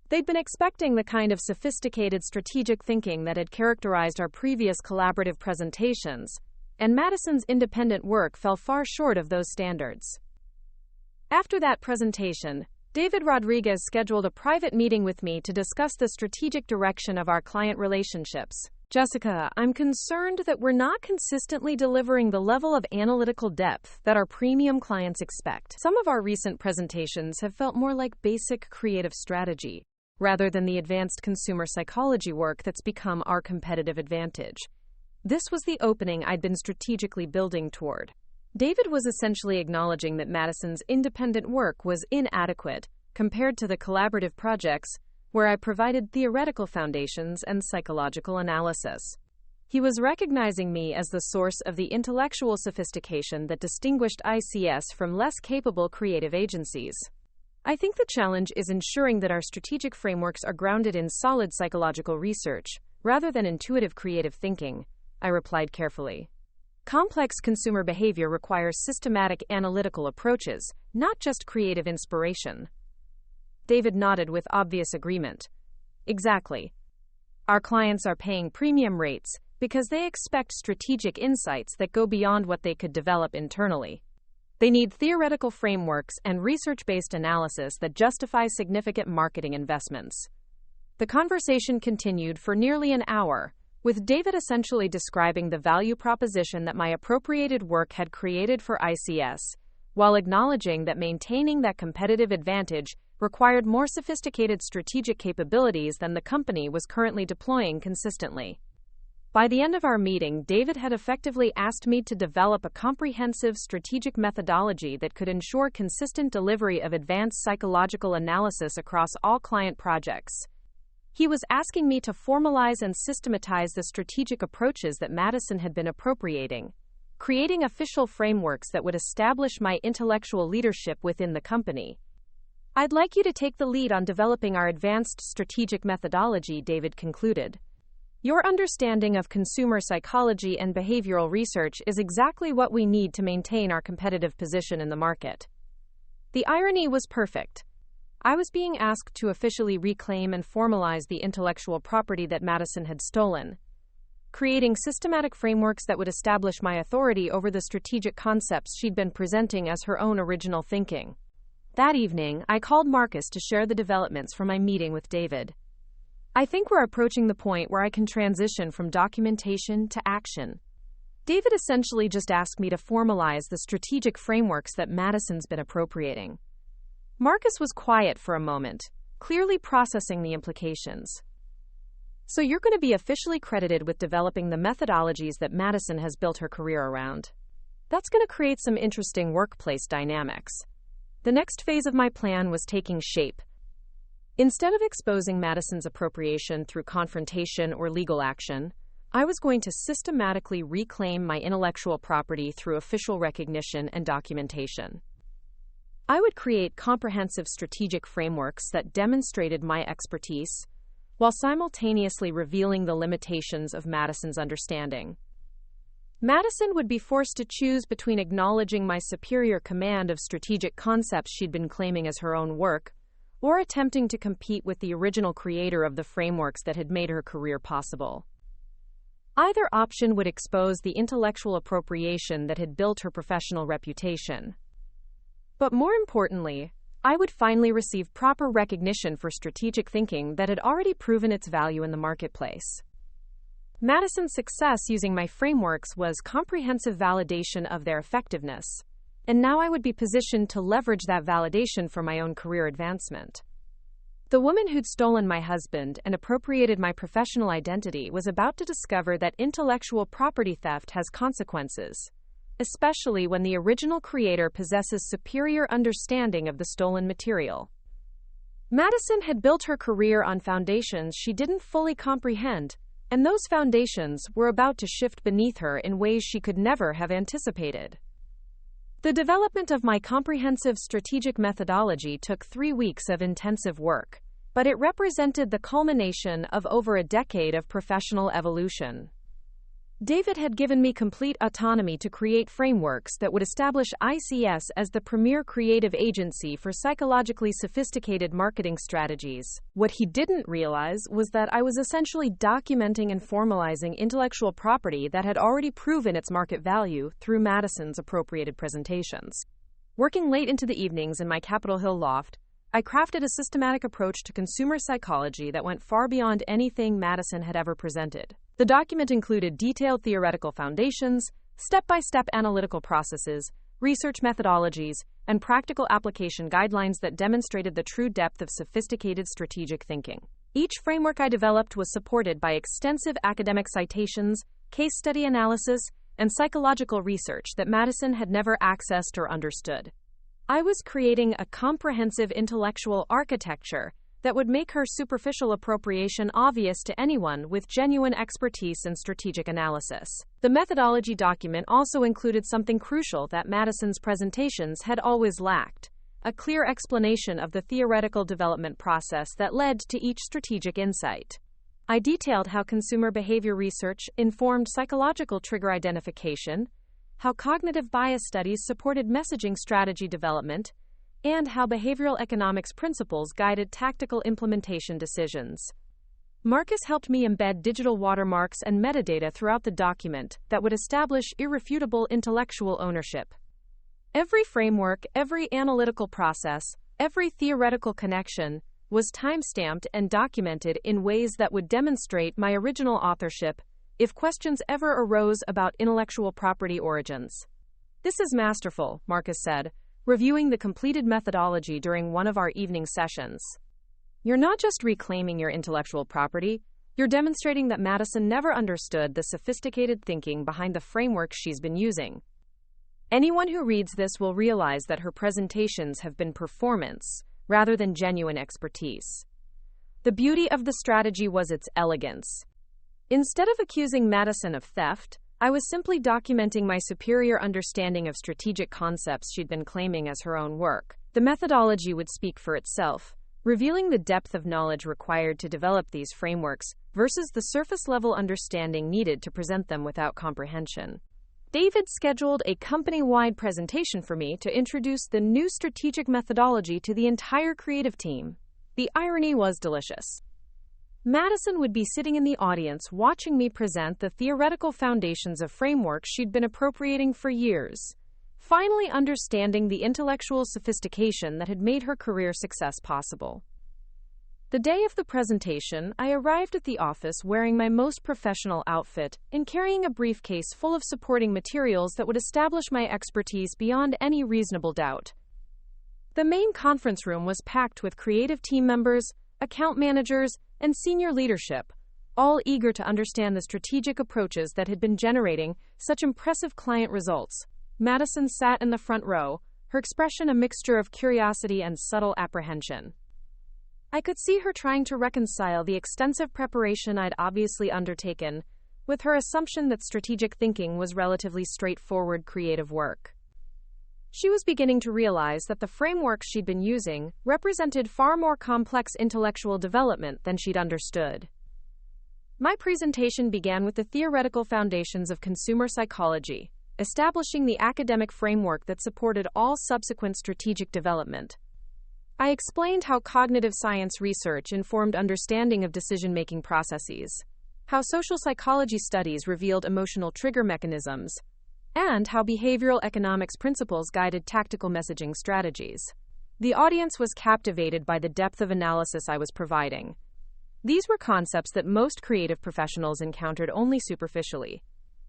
They'd been expecting the kind of sophisticated strategic thinking that had characterized our previous collaborative presentations, and Madison's independent work fell far short of those standards. After that presentation, David Rodriguez scheduled a private meeting with me to discuss the strategic direction of our client relationships. "Jessica, I'm concerned that we're not consistently delivering the level of analytical depth that our premium clients expect. Some of our recent presentations have felt more like basic creative strategy, rather than the advanced consumer psychology work that's become our competitive advantage." This was the opening I'd been strategically building toward. David was essentially acknowledging that Madison's independent work was inadequate compared to the collaborative projects where I provided theoretical foundations and psychological analysis. He was recognizing me as the source of the intellectual sophistication that distinguished ICS from less capable creative agencies. "I think the challenge is ensuring that our strategic frameworks are grounded in solid psychological research, rather than intuitive creative thinking," I replied carefully. "Complex consumer behavior requires systematic analytical approaches, not just creative inspiration." David nodded with obvious agreement. "Exactly. Our clients are paying premium rates because they expect strategic insights that go beyond what they could develop internally. They need theoretical frameworks and research-based analysis that justify significant marketing investments." The conversation continued for nearly an hour, with David essentially describing the value proposition that my appropriated work had created for ICS, while acknowledging that maintaining that competitive advantage required more sophisticated strategic capabilities than the company was currently deploying consistently. By the end of our meeting, David had effectively asked me to develop a comprehensive strategic methodology that could ensure consistent delivery of advanced psychological analysis across all client projects. He was asking me to formalize and systematize the strategic approaches that Madison had been appropriating, creating official frameworks that would establish my intellectual leadership within the company. "I'd like you to take the lead on developing our advanced strategic methodology," David concluded. "Your understanding of consumer psychology and behavioral research is exactly what we need to maintain our competitive position in the market." The irony was perfect. I was being asked to officially reclaim and formalize the intellectual property that Madison had stolen, creating systematic frameworks that would establish my authority over the strategic concepts she'd been presenting as her own original thinking. That evening, I called Marcus to share the developments from my meeting with David. "I think we're approaching the point where I can transition from documentation to action." David essentially just asked me to formalize the strategic frameworks that Madison's been appropriating. Marcus was quiet for a moment, clearly processing the implications. "So you're going to be officially credited with developing the methodologies that Madison has built her career around. That's going to create some interesting workplace dynamics." The next phase of my plan was taking shape. Instead of exposing Madison's appropriation through confrontation or legal action, I was going to systematically reclaim my intellectual property through official recognition and documentation. I would create comprehensive strategic frameworks that demonstrated my expertise, while simultaneously revealing the limitations of Madison's understanding. Madison would be forced to choose between acknowledging my superior command of strategic concepts she'd been claiming as her own work, or attempting to compete with the original creator of the frameworks that had made her career possible. Either option would expose the intellectual appropriation that had built her professional reputation. But more importantly, I would finally receive proper recognition for strategic thinking that had already proven its value in the marketplace. Madison's success using my frameworks was comprehensive validation of their effectiveness, and now I would be positioned to leverage that validation for my own career advancement. The woman who'd stolen my husband and appropriated my professional identity was about to discover that intellectual property theft has consequences, especially when the original creator possesses superior understanding of the stolen material. Madison had built her career on foundations she didn't fully comprehend, and those foundations were about to shift beneath her in ways she could never have anticipated. The development of my comprehensive strategic methodology took 3 weeks of intensive work, but it represented the culmination of over a decade of professional evolution. David had given me complete autonomy to create frameworks that would establish ICS as the premier creative agency for psychologically sophisticated marketing strategies. What he didn't realize was that I was essentially documenting and formalizing intellectual property that had already proven its market value through Madison's appropriated presentations. Working late into the evenings in my Capitol Hill loft, I crafted a systematic approach to consumer psychology that went far beyond anything Madison had ever presented. The document included detailed theoretical foundations, step-by-step analytical processes, research methodologies, and practical application guidelines that demonstrated the true depth of sophisticated strategic thinking. Each framework I developed was supported by extensive academic citations, case study analysis, and psychological research that Madison had never accessed or understood. I was creating a comprehensive intellectual architecture that would make her superficial appropriation obvious to anyone with genuine expertise in strategic analysis. The methodology document also included something crucial that Madison's presentations had always lacked: a clear explanation of the theoretical development process that led to each strategic insight. I detailed how consumer behavior research informed psychological trigger identification, how cognitive bias studies supported messaging strategy development, and how behavioral economics principles guided tactical implementation decisions. Marcus helped me embed digital watermarks and metadata throughout the document that would establish irrefutable intellectual ownership. Every framework, every analytical process, every theoretical connection was time-stamped and documented in ways that would demonstrate my original authorship if questions ever arose about intellectual property origins. "This is masterful," Marcus said, reviewing the completed methodology during one of our evening sessions. "You're not just reclaiming your intellectual property, you're demonstrating that Madison never understood the sophisticated thinking behind the framework she's been using. Anyone who reads this will realize that her presentations have been performance rather than genuine expertise. The beauty of the strategy was its elegance. Instead of accusing Madison of theft, I was simply documenting my superior understanding of strategic concepts she'd been claiming as her own work. The methodology would speak for itself, revealing the depth of knowledge required to develop these frameworks versus the surface-level understanding needed to present them without comprehension." David scheduled a company-wide presentation for me to introduce the new strategic methodology to the entire creative team. The irony was delicious. Madison would be sitting in the audience watching me present the theoretical foundations of frameworks she'd been appropriating for years, finally understanding the intellectual sophistication that had made her career success possible. The day of the presentation, I arrived at the office wearing my most professional outfit and carrying a briefcase full of supporting materials that would establish my expertise beyond any reasonable doubt. The main conference room was packed with creative team members, account managers, and senior leadership, all eager to understand the strategic approaches that had been generating such impressive client results. Madison sat in the front row, her expression a mixture of curiosity and subtle apprehension. I could see her trying to reconcile the extensive preparation I'd obviously undertaken with her assumption that strategic thinking was relatively straightforward creative work. She was beginning to realize that the frameworks she'd been using represented far more complex intellectual development than she'd understood. My presentation began with the theoretical foundations of consumer psychology, establishing the academic framework that supported all subsequent strategic development. I explained how cognitive science research informed understanding of decision-making processes, how social psychology studies revealed emotional trigger mechanisms, and how behavioral economics principles guided tactical messaging strategies. The audience was captivated by the depth of analysis I was providing. These were concepts that most creative professionals encountered only superficially,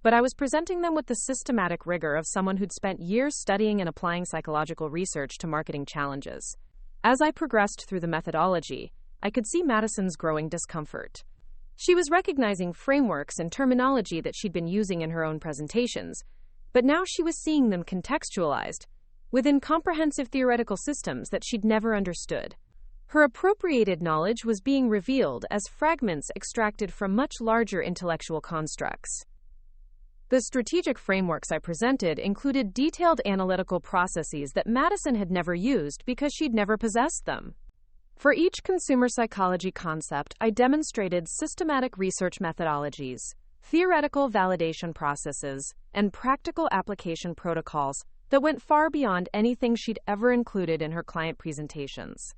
but I was presenting them with the systematic rigor of someone who'd spent years studying and applying psychological research to marketing challenges. As I progressed through the methodology, I could see Madison's growing discomfort. She was recognizing frameworks and terminology that she'd been using in her own presentations, but now she was seeing them contextualized within comprehensive theoretical systems that she'd never understood. Her appropriated knowledge was being revealed as fragments extracted from much larger intellectual constructs. The strategic frameworks I presented included detailed analytical processes that Madison had never used because she'd never possessed them. For each consumer psychology concept, I demonstrated systematic research methodologies, theoretical validation processes, and practical application protocols that went far beyond anything she'd ever included in her client presentations.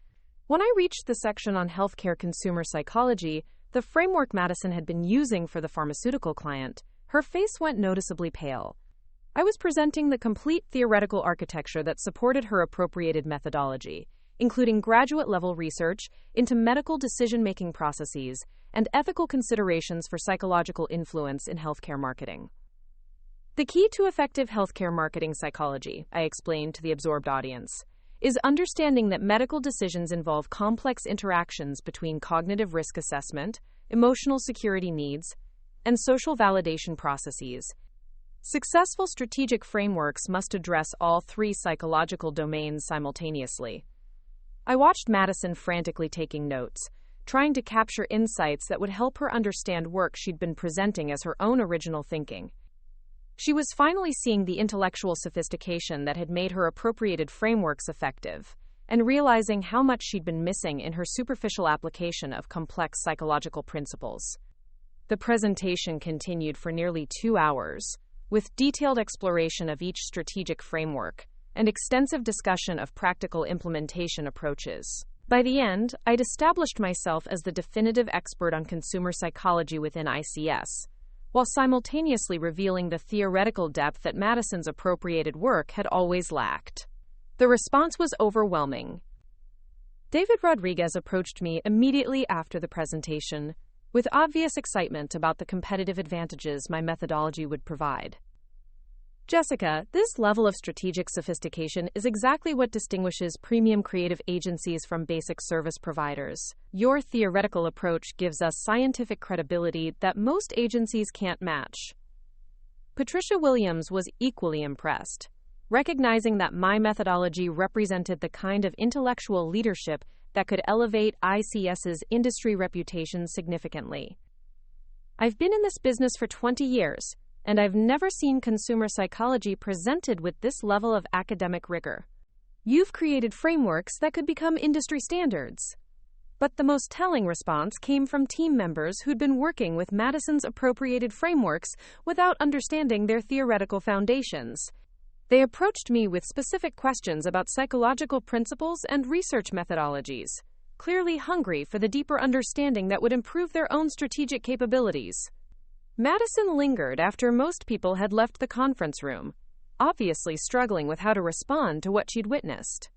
When I reached the section on healthcare consumer psychology, the framework Madison had been using for the pharmaceutical client, her face went noticeably pale. I was presenting the complete theoretical architecture that supported her appropriated methodology, including graduate-level research into medical decision-making processes and ethical considerations for psychological influence in healthcare marketing. The key to effective healthcare marketing psychology, I explained to the absorbed audience, is understanding that medical decisions involve complex interactions between cognitive risk assessment, emotional security needs, and social validation processes. Successful strategic frameworks must address all three psychological domains simultaneously. I watched Madison frantically taking notes, trying to capture insights that would help her understand work she'd been presenting as her own original thinking. She was finally seeing the intellectual sophistication that had made her appropriated frameworks effective, and realizing how much she'd been missing in her superficial application of complex psychological principles. The presentation continued for nearly 2 hours, with detailed exploration of each strategic framework and extensive discussion of practical implementation approaches. By the end, I'd established myself as the definitive expert on consumer psychology within ICS, while simultaneously revealing the theoretical depth that Madison's appropriated work had always lacked. The response was overwhelming. David Rodriguez approached me immediately after the presentation, with obvious excitement about the competitive advantages my methodology would provide. Jessica, this level of strategic sophistication is exactly what distinguishes premium creative agencies from basic service providers. Your theoretical approach gives us scientific credibility that most agencies can't match. Patricia Williams was equally impressed, recognizing that my methodology represented the kind of intellectual leadership that could elevate ICS's industry reputation significantly. I've been in this business for 20 years, and I've never seen consumer psychology presented with this level of academic rigor. You've created frameworks that could become industry standards. But the most telling response came from team members who'd been working with Madison's appropriated frameworks without understanding their theoretical foundations. They approached me with specific questions about psychological principles and research methodologies, clearly hungry for the deeper understanding that would improve their own strategic capabilities. Madison lingered after most people had left the conference room, obviously struggling with how to respond to what she'd witnessed.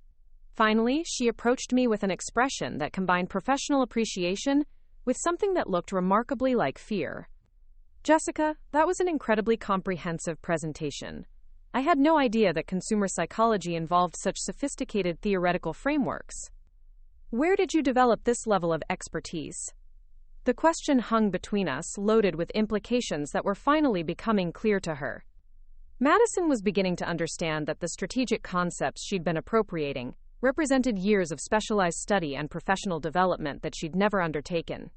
Finally, she approached me with an expression that combined professional appreciation with something that looked remarkably like fear. Jessica, that was an incredibly comprehensive presentation. I had no idea that consumer psychology involved such sophisticated theoretical frameworks. Where did you develop this level of expertise? The question hung between us, loaded with implications that were finally becoming clear to her. Madison was beginning to understand that the strategic concepts she'd been appropriating represented years of specialized study and professional development that she'd never undertaken.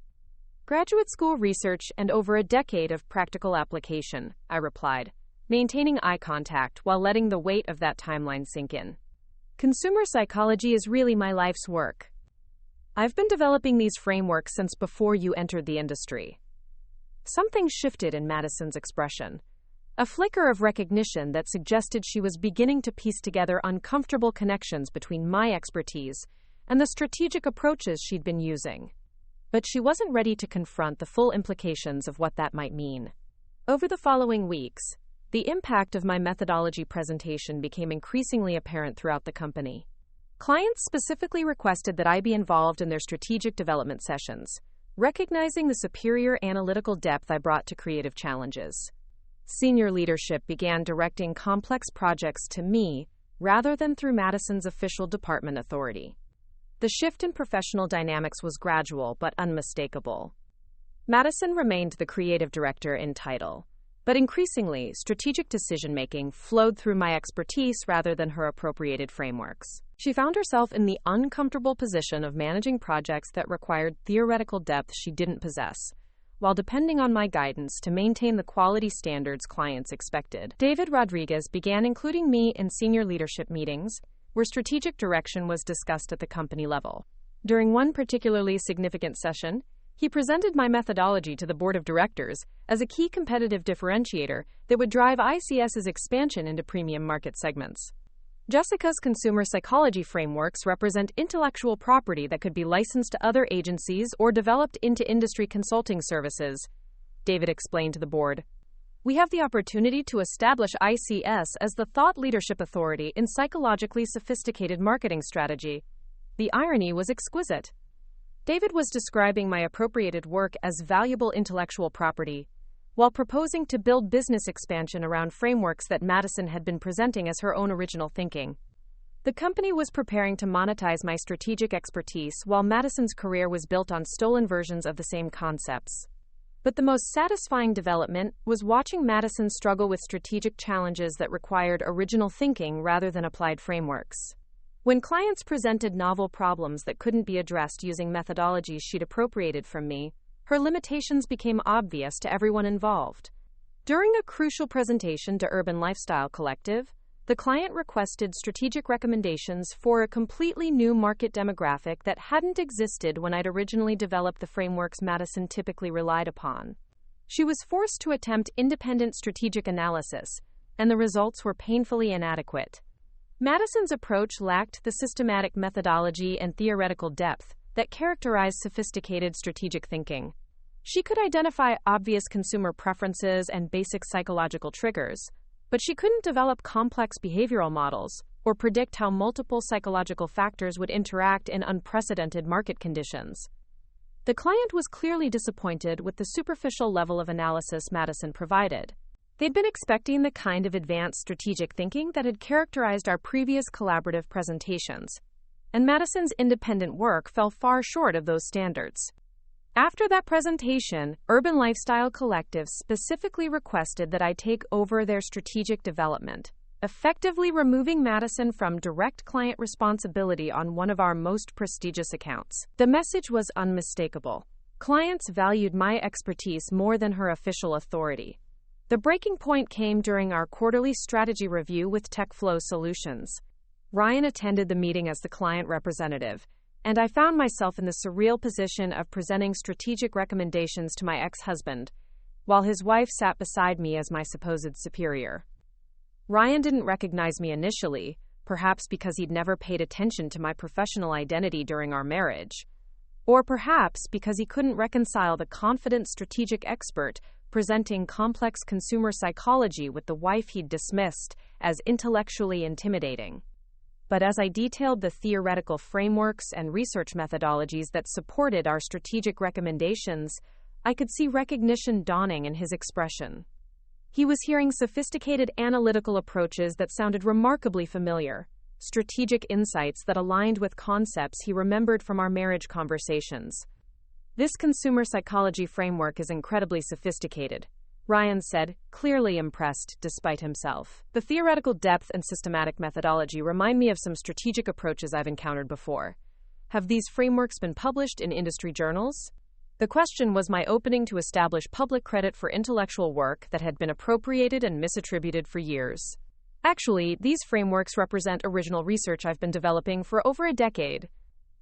Graduate school research and over a decade of practical application, I replied, maintaining eye contact while letting the weight of that timeline sink in. Consumer psychology is really my life's work. I've been developing these frameworks since before you entered the industry. Something shifted in Madison's expression, a flicker of recognition that suggested she was beginning to piece together uncomfortable connections between my expertise and the strategic approaches she'd been using. But she wasn't ready to confront the full implications of what that might mean. Over the following weeks, the impact of my methodology presentation became increasingly apparent throughout the company. Clients specifically requested that I be involved in their strategic development sessions, recognizing the superior analytical depth I brought to creative challenges. Senior leadership began directing complex projects to me rather than through Madison's official department authority. The shift in professional dynamics was gradual but unmistakable. Madison remained the creative director in title, but increasingly, strategic decision-making flowed through my expertise rather than her appropriated frameworks. She found herself in the uncomfortable position of managing projects that required theoretical depth she didn't possess, while depending on my guidance to maintain the quality standards clients expected. David Rodriguez began including me in senior leadership meetings, where strategic direction was discussed at the company level. During one particularly significant session, he presented my methodology to the board of directors as a key competitive differentiator that would drive ICS's expansion into premium market segments. Jessica's consumer psychology frameworks represent intellectual property that could be licensed to other agencies or developed into industry consulting services, David explained to the board. We have the opportunity to establish ICS as the thought leadership authority in psychologically sophisticated marketing strategy. The irony was exquisite. David was describing my appropriated work as valuable intellectual property, while proposing to build business expansion around frameworks that Madison had been presenting as her own original thinking. The company was preparing to monetize my strategic expertise while Madison's career was built on stolen versions of the same concepts. But the most satisfying development was watching Madison struggle with strategic challenges that required original thinking rather than applied frameworks. When clients presented novel problems that couldn't be addressed using methodologies she'd appropriated from me, her limitations became obvious to everyone involved. During a crucial presentation to Urban Lifestyle Collective, the client requested strategic recommendations for a completely new market demographic that hadn't existed when I'd originally developed the frameworks Madison typically relied upon. She was forced to attempt independent strategic analysis, and the results were painfully inadequate. Madison's approach lacked the systematic methodology and theoretical depth that characterize sophisticated strategic thinking. She could identify obvious consumer preferences and basic psychological triggers, but she couldn't develop complex behavioral models or predict how multiple psychological factors would interact in unprecedented market conditions. The client was clearly disappointed with the superficial level of analysis Madison provided. They'd been expecting the kind of advanced strategic thinking that had characterized our previous collaborative presentations, and Madison's independent work fell far short of those standards. After that presentation, Urban Lifestyle Collective specifically requested that I take over their strategic development, effectively removing Madison from direct client responsibility on one of our most prestigious accounts. The message was unmistakable. Clients valued my expertise more than her official authority. The breaking point came during our quarterly strategy review with TechFlow Solutions. Ryan attended the meeting as the client representative, and I found myself in the surreal position of presenting strategic recommendations to my ex-husband, while his wife sat beside me as my supposed superior. Ryan didn't recognize me initially, perhaps because he'd never paid attention to my professional identity during our marriage, or perhaps because he couldn't reconcile the confident strategic expert presenting complex consumer psychology with the wife he'd dismissed as intellectually intimidating. But as I detailed the theoretical frameworks and research methodologies that supported our strategic recommendations, I could see recognition dawning in his expression. He was hearing sophisticated analytical approaches that sounded remarkably familiar, strategic insights that aligned with concepts he remembered from our marriage conversations. This consumer psychology framework is incredibly sophisticated, Ryan said, clearly impressed despite himself. The theoretical depth and systematic methodology remind me of some strategic approaches I've encountered before. Have these frameworks been published in industry journals? The question was my opening to establish public credit for intellectual work that had been appropriated and misattributed for years. Actually, these frameworks represent original research I've been developing for over a decade.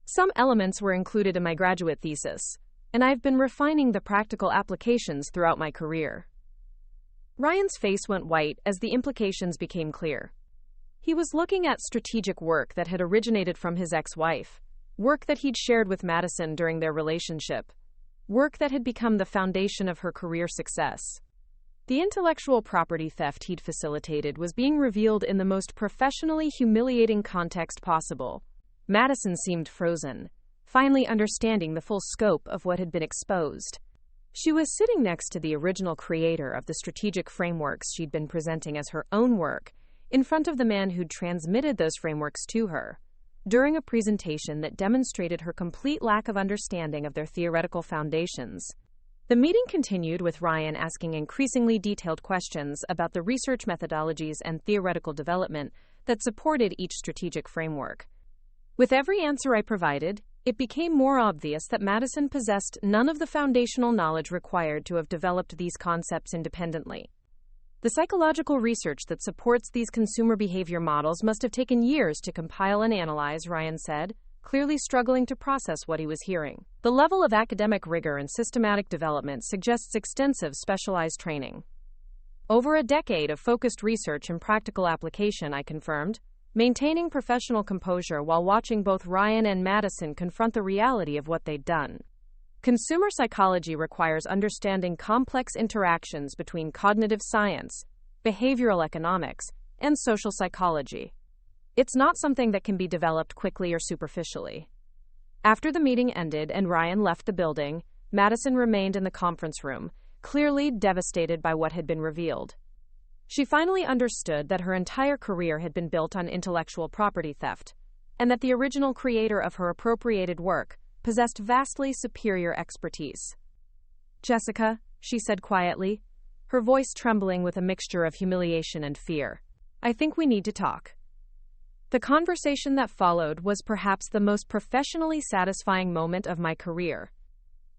Some elements were included in my graduate thesis, and I've been refining the practical applications throughout my career. Ryan's face went white as the implications became clear. He was looking at strategic work that had originated from his ex-wife, work that he'd shared with Madison during their relationship, work that had become the foundation of her career success. The intellectual property theft he'd facilitated was being revealed in the most professionally humiliating context possible. Madison seemed frozen, finally understanding the full scope of what had been exposed. She was sitting next to the original creator of the strategic frameworks she'd been presenting as her own work, in front of the man who'd transmitted those frameworks to her, during a presentation that demonstrated her complete lack of understanding of their theoretical foundations. The meeting continued with Ryan asking increasingly detailed questions about the research methodologies and theoretical development that supported each strategic framework. With every answer I provided, it became more obvious that Madison possessed none of the foundational knowledge required to have developed these concepts independently. The psychological research that supports these consumer behavior models must have taken years to compile and analyze, Ryan said, clearly struggling to process what he was hearing. The level of academic rigor and systematic development suggests extensive specialized training. Over a decade of focused research and practical application, I confirmed, maintaining professional composure while watching both Ryan and Madison confront the reality of what they'd done. Consumer psychology requires understanding complex interactions between cognitive science, behavioral economics, and social psychology. It's not something that can be developed quickly or superficially. After the meeting ended and Ryan left the building, Madison remained in the conference room, clearly devastated by what had been revealed. She finally understood that her entire career had been built on intellectual property theft, and that the original creator of her appropriated work possessed vastly superior expertise. "Jessica," she said quietly, her voice trembling with a mixture of humiliation and fear, "I think we need to talk." The conversation that followed was perhaps the most professionally satisfying moment of my career.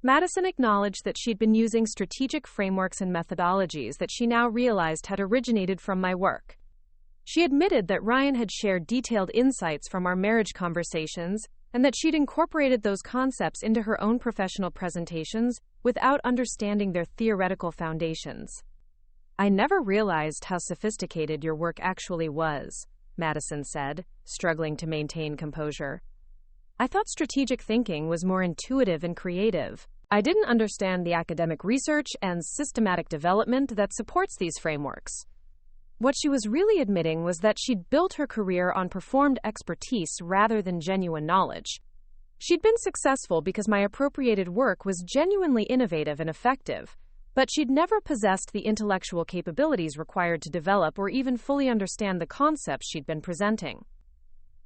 Madison acknowledged that she'd been using strategic frameworks and methodologies that she now realized had originated from my work. She admitted that Ryan had shared detailed insights from our marriage conversations and that she'd incorporated those concepts into her own professional presentations without understanding their theoretical foundations. "I never realized how sophisticated your work actually was," Madison said, struggling to maintain composure. "I thought strategic thinking was more intuitive and creative. I didn't understand the academic research and systematic development that supports these frameworks." What she was really admitting was that she'd built her career on performed expertise rather than genuine knowledge. She'd been successful because my appropriated work was genuinely innovative and effective, but she'd never possessed the intellectual capabilities required to develop or even fully understand the concepts she'd been presenting.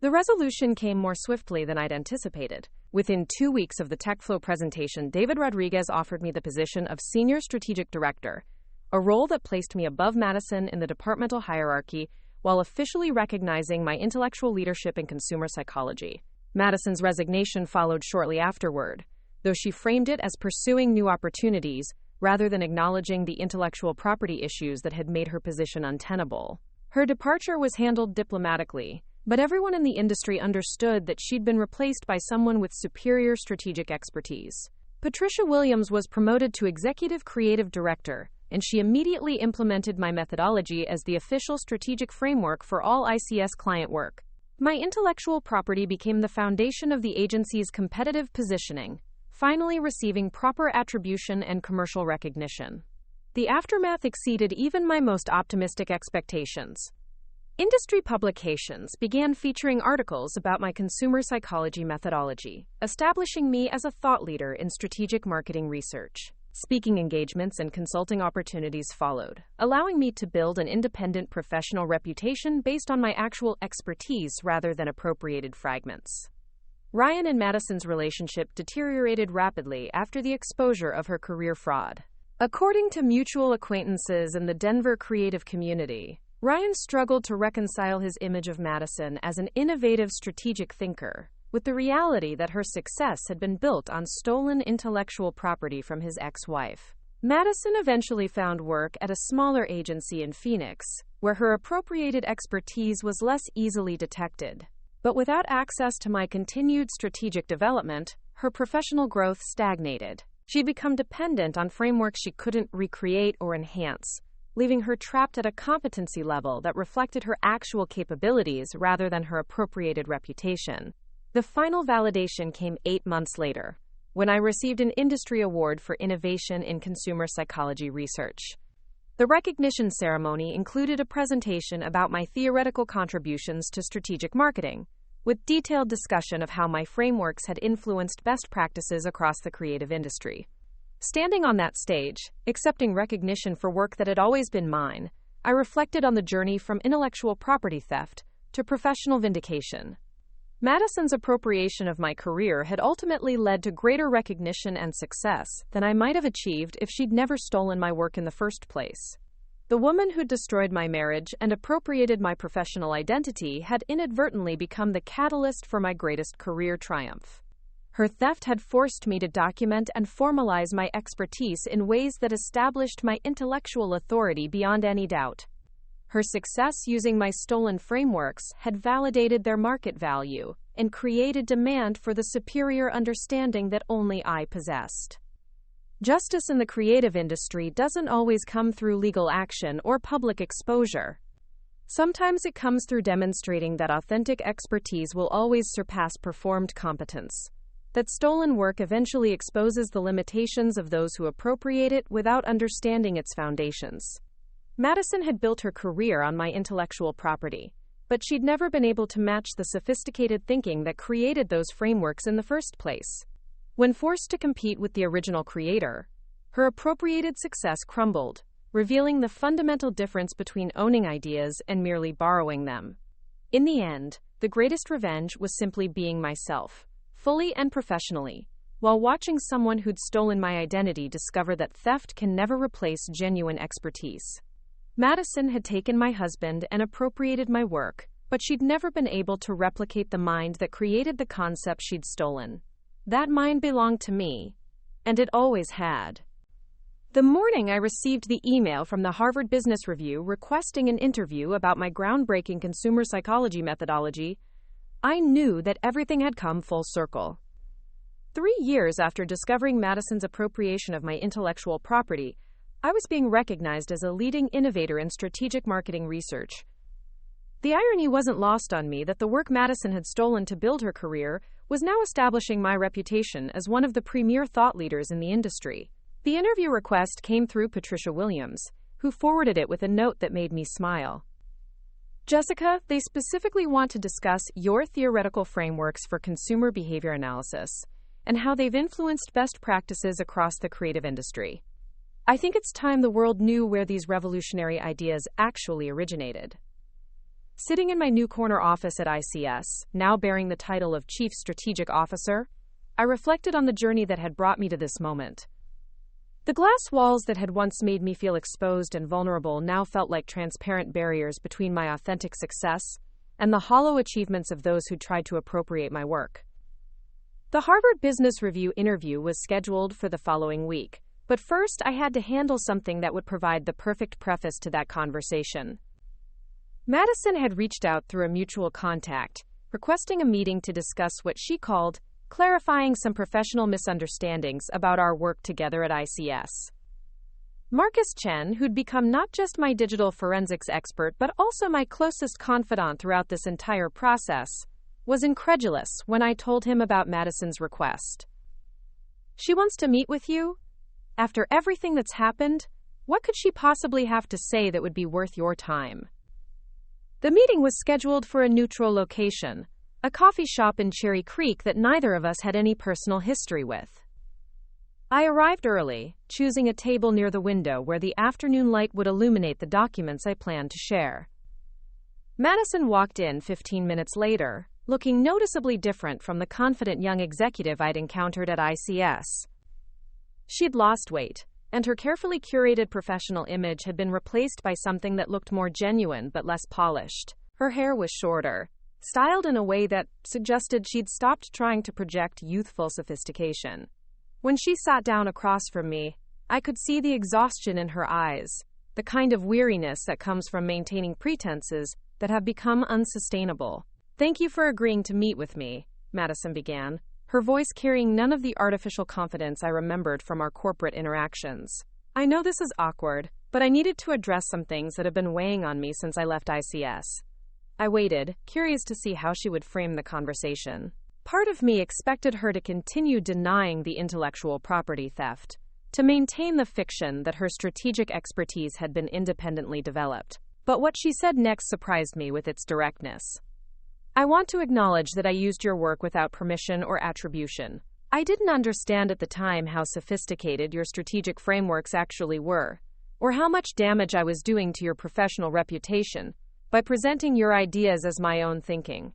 The resolution came more swiftly than I'd anticipated. Within 2 weeks of the TechFlow presentation, David Rodriguez offered me the position of Senior Strategic Director, a role that placed me above Madison in the departmental hierarchy while officially recognizing my intellectual leadership in consumer psychology. Madison's resignation followed shortly afterward, though she framed it as pursuing new opportunities rather than acknowledging the intellectual property issues that had made her position untenable. Her departure was handled diplomatically, but everyone in the industry understood that she'd been replaced by someone with superior strategic expertise. Patricia Williams was promoted to Executive Creative Director, and she immediately implemented my methodology as the official strategic framework for all ICS client work. My intellectual property became the foundation of the agency's competitive positioning, finally receiving proper attribution and commercial recognition. The aftermath exceeded even my most optimistic expectations. Industry publications began featuring articles about my consumer psychology methodology, establishing me as a thought leader in strategic marketing research. Speaking engagements and consulting opportunities followed, allowing me to build an independent professional reputation based on my actual expertise rather than appropriated fragments. Ryan and Madison's relationship deteriorated rapidly after the exposure of her career fraud. According to mutual acquaintances in the Denver creative community, Ryan struggled to reconcile his image of Madison as an innovative strategic thinker with the reality that her success had been built on stolen intellectual property from his ex-wife. Madison eventually found work at a smaller agency in Phoenix, where her appropriated expertise was less easily detected. But without access to my continued strategic development, her professional growth stagnated. She'd become dependent on frameworks she couldn't recreate or enhance, leaving her trapped at a competency level that reflected her actual capabilities rather than her appropriated reputation. The final validation came 8 months later, when I received an industry award for innovation in consumer psychology research. The recognition ceremony included a presentation about my theoretical contributions to strategic marketing, with detailed discussion of how my frameworks had influenced best practices across the creative industry. Standing on that stage, accepting recognition for work that had always been mine, I reflected on the journey from intellectual property theft to professional vindication. Madison's appropriation of my career had ultimately led to greater recognition and success than I might have achieved if she'd never stolen my work in the first place. The woman who destroyed my marriage and appropriated my professional identity had inadvertently become the catalyst for my greatest career triumph. Her theft had forced me to document and formalize my expertise in ways that established my intellectual authority beyond any doubt. Her success using my stolen frameworks had validated their market value and created demand for the superior understanding that only I possessed. Justice in the creative industry doesn't always come through legal action or public exposure. Sometimes it comes through demonstrating that authentic expertise will always surpass performed competence, that stolen work eventually exposes the limitations of those who appropriate it without understanding its foundations. Madison had built her career on my intellectual property, but she'd never been able to match the sophisticated thinking that created those frameworks in the first place. When forced to compete with the original creator, her appropriated success crumbled, revealing the fundamental difference between owning ideas and merely borrowing them. In the end, the greatest revenge was simply being myself, fully and professionally, while watching someone who'd stolen my identity discover that theft can never replace genuine expertise. Madison had taken my husband and appropriated my work, but she'd never been able to replicate the mind that created the concept she'd stolen. That mind belonged to me, and it always had. The morning I received the email from the Harvard Business Review requesting an interview about my groundbreaking consumer psychology methodology, I knew that everything had come full circle. 3 years after discovering Madison's appropriation of my intellectual property, I was being recognized as a leading innovator in strategic marketing research. The irony wasn't lost on me that the work Madison had stolen to build her career was now establishing my reputation as one of the premier thought leaders in the industry. The interview request came through Patricia Williams, who forwarded it with a note that made me smile. Jessica, they specifically want to discuss your theoretical frameworks for consumer behavior analysis and how they've influenced best practices across the creative industry. I think it's time the world knew where these revolutionary ideas actually originated. Sitting in my new corner office at ICS, now bearing the title of Chief Strategic Officer, I reflected on the journey that had brought me to this moment. The glass walls that had once made me feel exposed and vulnerable now felt like transparent barriers between my authentic success and the hollow achievements of those who tried to appropriate my work. The Harvard Business Review interview was scheduled for the following week, but first I had to handle something that would provide the perfect preface to that conversation. Madison had reached out through a mutual contact, requesting a meeting to discuss what she called clarifying some professional misunderstandings about our work together at ICS. Marcus Chen, who'd become not just my digital forensics expert but also my closest confidant throughout this entire process, was incredulous when I told him about Madison's request. She wants to meet with you? After everything that's happened, what could she possibly have to say that would be worth your time? The meeting was scheduled for a neutral location, a coffee shop in Cherry Creek that neither of us had any personal history with. I arrived early, choosing a table near the window where the afternoon light would illuminate the documents I planned to share. Madison walked in 15 minutes later, looking noticeably different from the confident young executive I'd encountered at ICS. She'd lost weight, and her carefully curated professional image had been replaced by something that looked more genuine but less polished. Her hair was shorter, styled in a way that suggested she'd stopped trying to project youthful sophistication. When she sat down across from me, I could see the exhaustion in her eyes, the kind of weariness that comes from maintaining pretenses that have become unsustainable. "Thank you for agreeing to meet with me," Madison began, her voice carrying none of the artificial confidence I remembered from our corporate interactions. "I know this is awkward, but I needed to address some things that have been weighing on me since I left ICS." I waited, curious to see how she would frame the conversation. Part of me expected her to continue denying the intellectual property theft, to maintain the fiction that her strategic expertise had been independently developed. But what she said next surprised me with its directness. "I want to acknowledge that I used your work without permission or attribution. I didn't understand at the time how sophisticated your strategic frameworks actually were, or how much damage I was doing to your professional reputation by presenting your ideas as my own thinking."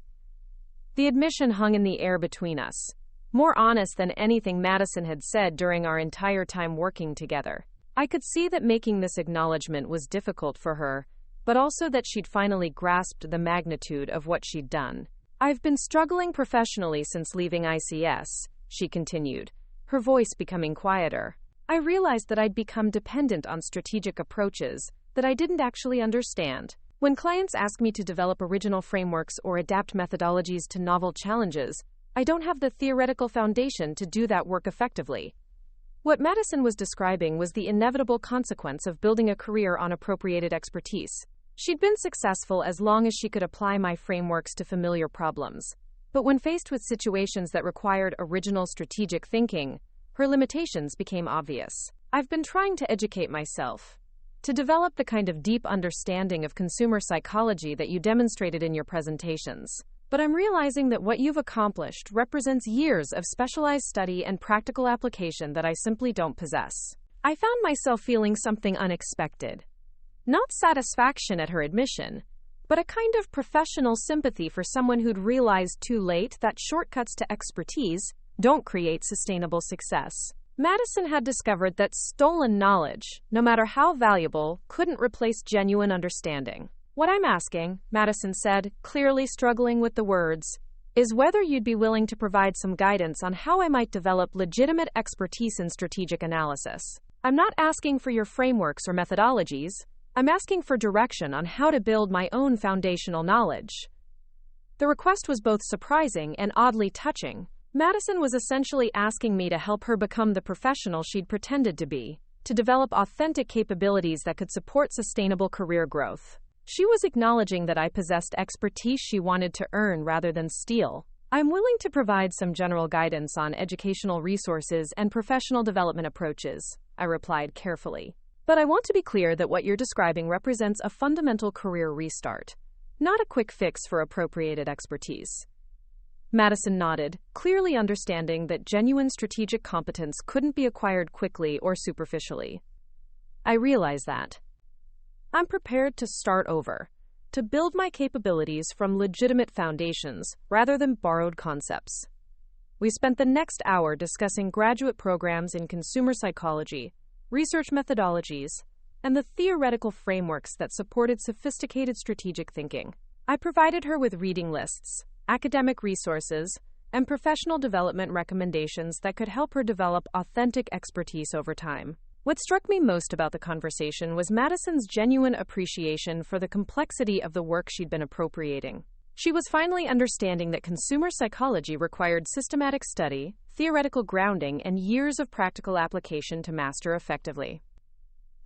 The admission hung in the air between us, more honest than anything Madison had said during our entire time working together. I could see that making this acknowledgement was difficult for her, but also that she'd finally grasped the magnitude of what she'd done. "I've been struggling professionally since leaving ICS," she continued, her voice becoming quieter. "I realized that I'd become dependent on strategic approaches that I didn't actually understand. When clients ask me to develop original frameworks or adapt methodologies to novel challenges, I don't have the theoretical foundation to do that work effectively." What Madison was describing was the inevitable consequence of building a career on appropriated expertise. She'd been successful as long as she could apply my frameworks to familiar problems. But when faced with situations that required original strategic thinking, her limitations became obvious. "I've been trying to educate myself, to develop the kind of deep understanding of consumer psychology that you demonstrated in your presentations. But I'm realizing that what you've accomplished represents years of specialized study and practical application that I simply don't possess." I found myself feeling something unexpected. Not satisfaction at her admission, but a kind of professional sympathy for someone who'd realized too late that shortcuts to expertise don't create sustainable success. Madison had discovered that stolen knowledge, no matter how valuable, couldn't replace genuine understanding. "What I'm asking," Madison said, clearly struggling with the words, "is whether you'd be willing to provide some guidance on how I might develop legitimate expertise in strategic analysis. I'm not asking for your frameworks or methodologies. I'm asking for direction on how to build my own foundational knowledge." The request was both surprising and oddly touching. Madison was essentially asking me to help her become the professional she'd pretended to be, to develop authentic capabilities that could support sustainable career growth. She was acknowledging that I possessed expertise she wanted to earn rather than steal. "I'm willing to provide some general guidance on educational resources and professional development approaches," I replied carefully. "But I want to be clear that what you're describing represents a fundamental career restart. not a quick fix for appropriated expertise. Madison nodded, clearly understanding that genuine strategic competence couldn't be acquired quickly or superficially. I realize that. I'm prepared to start over, to build my capabilities from legitimate foundations rather than borrowed concepts. We spent the next hour discussing graduate programs in consumer psychology, research methodologies, and the theoretical frameworks that supported sophisticated strategic thinking. I provided her with reading lists, academic resources, and professional development recommendations that could help her develop authentic expertise over time. What struck me most about the conversation was Madison's genuine appreciation for the complexity of the work she'd been appropriating. She was finally understanding that consumer psychology required systematic study, theoretical grounding, and years of practical application to master effectively.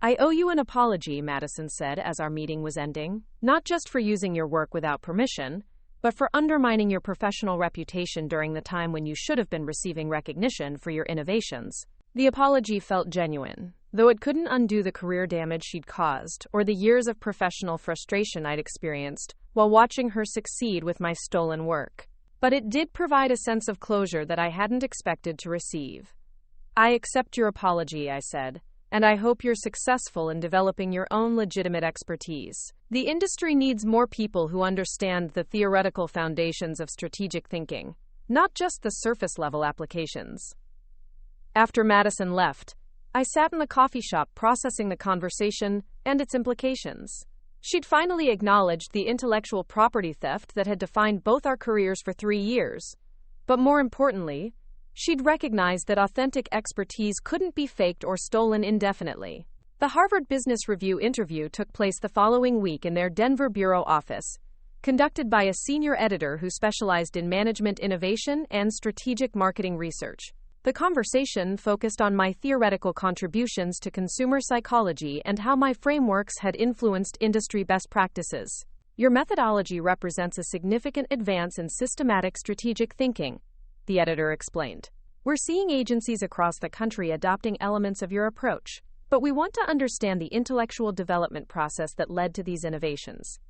I owe you an apology, Madison said as our meeting was ending, not just for using your work without permission, but for undermining your professional reputation during the time when you should have been receiving recognition for your innovations. The apology felt genuine, though it couldn't undo the career damage she'd caused or the years of professional frustration I'd experienced while watching her succeed with my stolen work. But it did provide a sense of closure that I hadn't expected to receive. I accept your apology, I said, and I hope you're successful in developing your own legitimate expertise. The industry needs more people who understand the theoretical foundations of strategic thinking, not just the surface-level applications. After Madison left, I sat in the coffee shop processing the conversation and its implications. She'd finally acknowledged the intellectual property theft that had defined both our careers for 3 years. But more importantly, she'd recognized that authentic expertise couldn't be faked or stolen indefinitely. The Harvard Business Review interview took place the following week in their Denver bureau office, conducted by a senior editor who specialized in management innovation and strategic marketing research. The conversation focused on my theoretical contributions to consumer psychology and how my frameworks had influenced industry best practices. Your methodology represents a significant advance in systematic strategic thinking, the editor explained. We're seeing agencies across the country adopting elements of your approach, but we want to understand the intellectual development process that led to these innovations.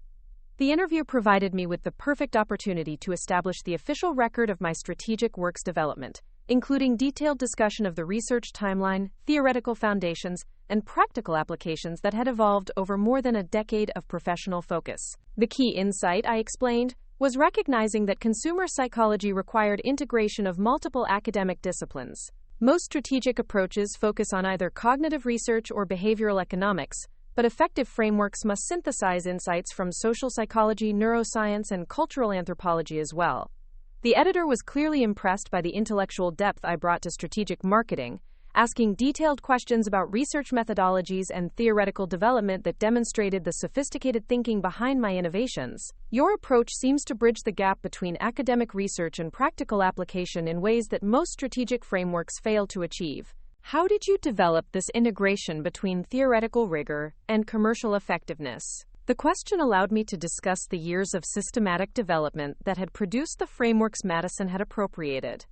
The interview provided me with the perfect opportunity to establish the official record of my strategic works development, including detailed discussion of the research timeline, theoretical foundations, and practical applications that had evolved over more than a decade of professional focus. The key insight, I explained, was recognizing that consumer psychology required integration of multiple academic disciplines. Most strategic approaches focus on either cognitive research or behavioral economics, but effective frameworks must synthesize insights from social psychology, neuroscience, and cultural anthropology as well. The editor was clearly impressed by the intellectual depth I brought to strategic marketing, asking detailed questions about research methodologies and theoretical development that demonstrated the sophisticated thinking behind my innovations. Your approach seems to bridge the gap between academic research and practical application in ways that most strategic frameworks fail to achieve. How did you develop this integration between theoretical rigor and commercial effectiveness? The question allowed me to discuss the years of systematic development that had produced the frameworks Madison had appropriated,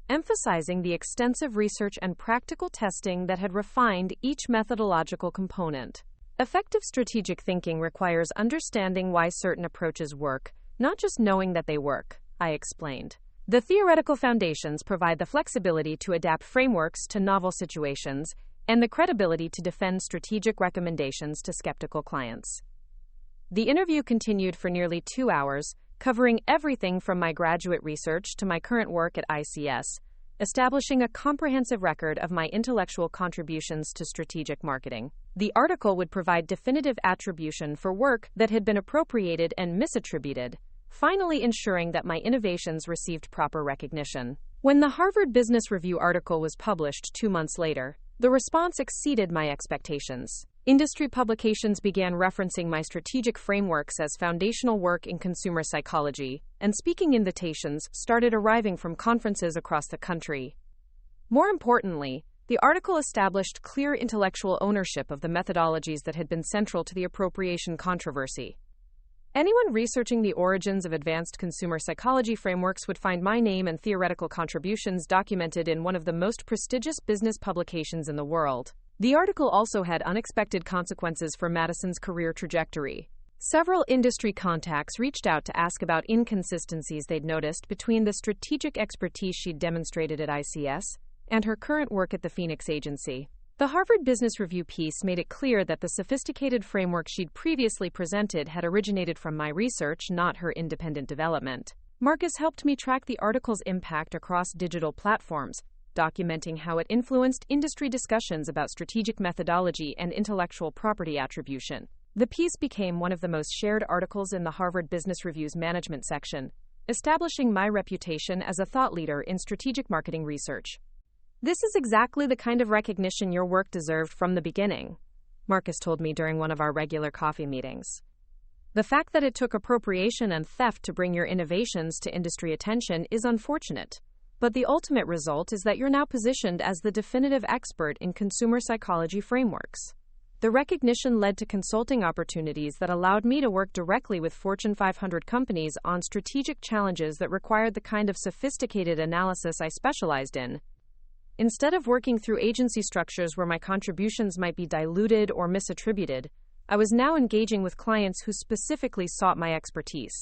emphasizing the extensive research and practical testing that had refined each methodological component. Effective strategic thinking requires understanding why certain approaches work, not just knowing that they work, I explained. The theoretical foundations provide the flexibility to adapt frameworks to novel situations and the credibility to defend strategic recommendations to skeptical clients. The interview continued for nearly 2 hours, covering everything from my graduate research to my current work at ICS, establishing a comprehensive record of my intellectual contributions to strategic marketing. The article would provide definitive attribution for work that had been appropriated and misattributed, finally ensuring that my innovations received proper recognition. When the Harvard Business Review article was published 2 months later, the response exceeded my expectations. Industry publications began referencing my strategic frameworks as foundational work in consumer psychology, and speaking invitations started arriving from conferences across the country. More importantly, the article established clear intellectual ownership of the methodologies that had been central to the appropriation controversy. Anyone researching the origins of advanced consumer psychology frameworks would find my name and theoretical contributions documented in one of the most prestigious business publications in the world. The article also had unexpected consequences for Madison's career trajectory. Several industry contacts reached out to ask about inconsistencies they'd noticed between the strategic expertise she'd demonstrated at ICS and her current work at the Phoenix agency. The Harvard Business Review piece made it clear that the sophisticated framework she'd previously presented had originated from my research, not her independent development. Marcus helped me track the article's impact across digital platforms, documenting how it influenced industry discussions about strategic methodology and intellectual property attribution. The piece became one of the most shared articles in the Harvard Business Review's management section, establishing my reputation as a thought leader in strategic marketing research. "This is exactly the kind of recognition your work deserved from the beginning," Marcus told me during one of our regular coffee meetings. "The fact that it took appropriation and theft to bring your innovations to industry attention is unfortunate, but the ultimate result is that you're now positioned as the definitive expert in consumer psychology frameworks. The recognition led to consulting opportunities that allowed me to work directly with Fortune 500 companies on strategic challenges that required the kind of sophisticated analysis I specialized in. Instead of working through agency structures where my contributions might be diluted or misattributed, I was now engaging with clients who specifically sought my expertise."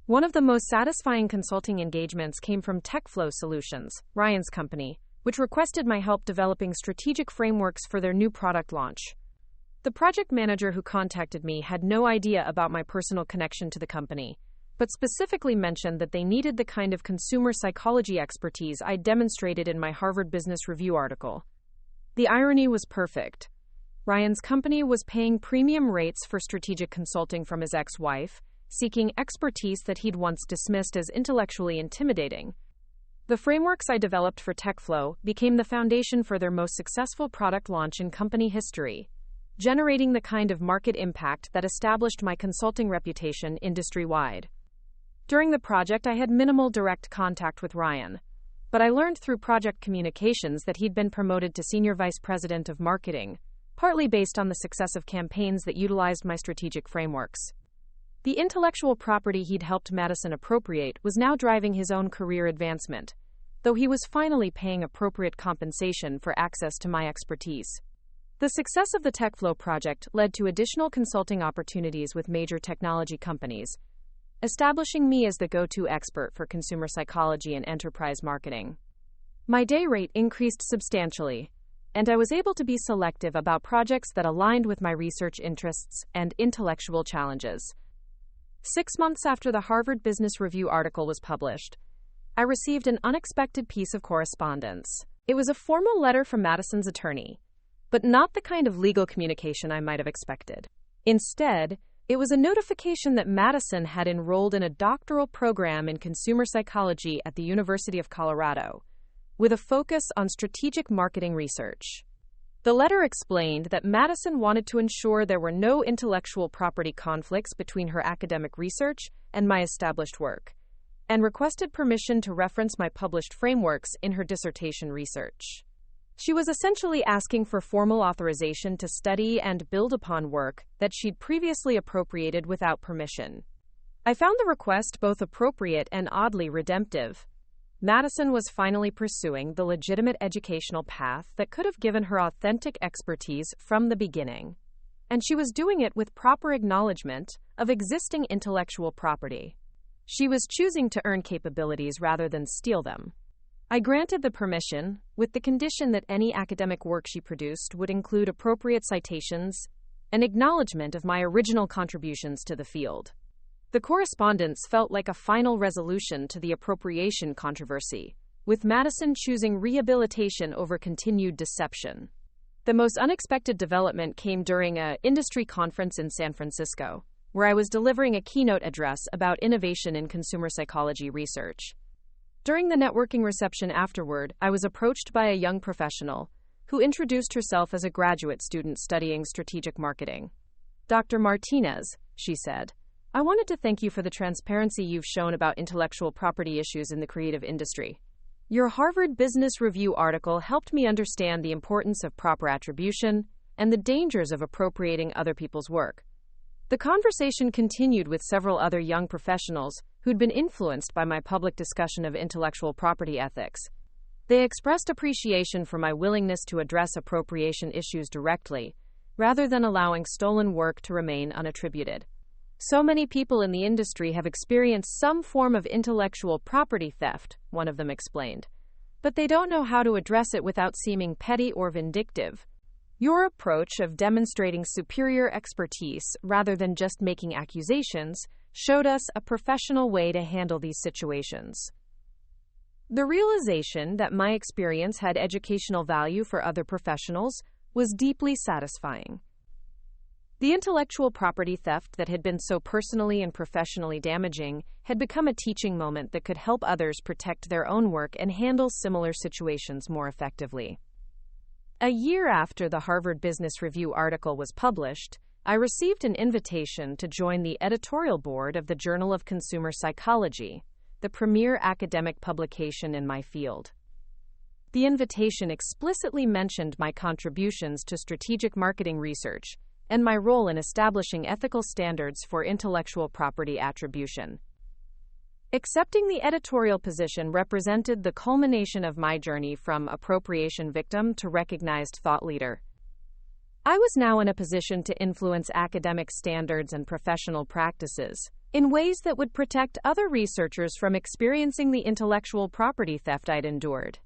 One of the most satisfying consulting engagements came from TechFlow Solutions, Ryan's company, which requested my help developing strategic frameworks for their new product launch. The project manager who contacted me had no idea about my personal connection to the company, but specifically mentioned that they needed the kind of consumer psychology expertise I demonstrated in my Harvard Business Review article. The irony was perfect. Ryan's company was paying premium rates for strategic consulting from his ex-wife, seeking expertise that he'd once dismissed as intellectually intimidating. The frameworks I developed for TechFlow became the foundation for their most successful product launch in company history, generating the kind of market impact that established my consulting reputation industry-wide. During the project, I had minimal direct contact with Ryan, but I learned through project communications that he'd been promoted to Senior Vice President of Marketing, partly based on the success of campaigns that utilized my strategic frameworks. The intellectual property he'd helped Madison appropriate was now driving his own career advancement, though he was finally paying appropriate compensation for access to my expertise. The success of the TechFlow project led to additional consulting opportunities with major technology companies, establishing me as the go-to expert for consumer psychology and enterprise marketing. My day rate increased substantially, and I was able to be selective about projects that aligned with my research interests and intellectual challenges. 6 months after the Harvard Business Review article was published, I received an unexpected piece of correspondence. It was a formal letter from Madison's attorney, but not the kind of legal communication I might have expected. Instead, it was a notification that Madison had enrolled in a doctoral program in consumer psychology at the University of Colorado, with a focus on strategic marketing research. The letter explained that Madison wanted to ensure there were no intellectual property conflicts between her academic research and my established work, and requested permission to reference my published frameworks in her dissertation research. She was essentially asking for formal authorization to study and build upon work that she'd previously appropriated without permission. I found the request both appropriate and oddly redemptive. Madison was finally pursuing the legitimate educational path that could have given her authentic expertise from the beginning, and she was doing it with proper acknowledgement of existing intellectual property. She was choosing to earn capabilities rather than steal them. I granted the permission, with the condition that any academic work she produced would include appropriate citations and acknowledgement of my original contributions to the field. The correspondence felt like a final resolution to the appropriation controversy, with Madison choosing rehabilitation over continued deception. The most unexpected development came during an industry conference in San Francisco, where I was delivering a keynote address about innovation in consumer psychology research. During the networking reception afterward, I was approached by a young professional who introduced herself as a graduate student studying strategic marketing. "Dr. Martinez," she said, "I wanted to thank you for the transparency you've shown about intellectual property issues in the creative industry. Your Harvard Business Review article helped me understand the importance of proper attribution and the dangers of appropriating other people's work." The conversation continued with several other young professionals who'd been influenced by my public discussion of intellectual property ethics. They expressed appreciation for my willingness to address appropriation issues directly, rather than allowing stolen work to remain unattributed. So many people in the industry have experienced some form of intellectual property theft, one of them explained. But they don't know how to address it without seeming petty or vindictive. Your approach of demonstrating superior expertise rather than just making accusations showed us a professional way to handle these situations. The realization that my experience had educational value for other professionals was deeply satisfying. The intellectual property theft that had been so personally and professionally damaging had become a teaching moment that could help others protect their own work and handle similar situations more effectively. A year after the Harvard Business Review article was published, I received an invitation to join the editorial board of the Journal of Consumer Psychology, the premier academic publication in my field. The invitation explicitly mentioned my contributions to strategic marketing research and my role in establishing ethical standards for intellectual property attribution. Accepting the editorial position represented the culmination of my journey from appropriation victim to recognized thought leader. I was now in a position to influence academic standards and professional practices in ways that would protect other researchers from experiencing the intellectual property theft I'd endured.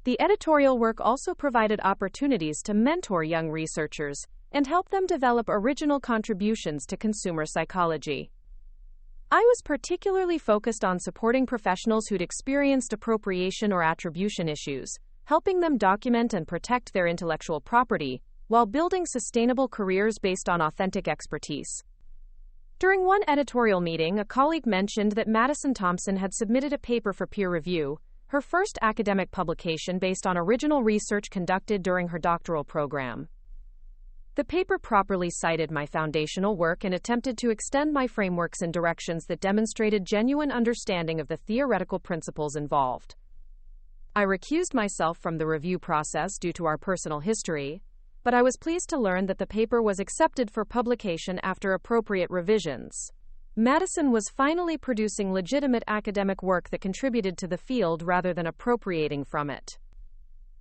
The editorial work also provided opportunities to mentor young researchers and help them develop original contributions to consumer psychology. I was particularly focused on supporting professionals who'd experienced appropriation or attribution issues, helping them document and protect their intellectual property while building sustainable careers based on authentic expertise. During one editorial meeting, a colleague mentioned that Madison Thompson had submitted a paper for peer review, her first academic publication based on original research conducted during her doctoral program. The paper properly cited my foundational work and attempted to extend my frameworks in directions that demonstrated genuine understanding of the theoretical principles involved. I recused myself from the review process due to our personal history, but I was pleased to learn that the paper was accepted for publication after appropriate revisions. Madison was finally producing legitimate academic work that contributed to the field rather than appropriating from it.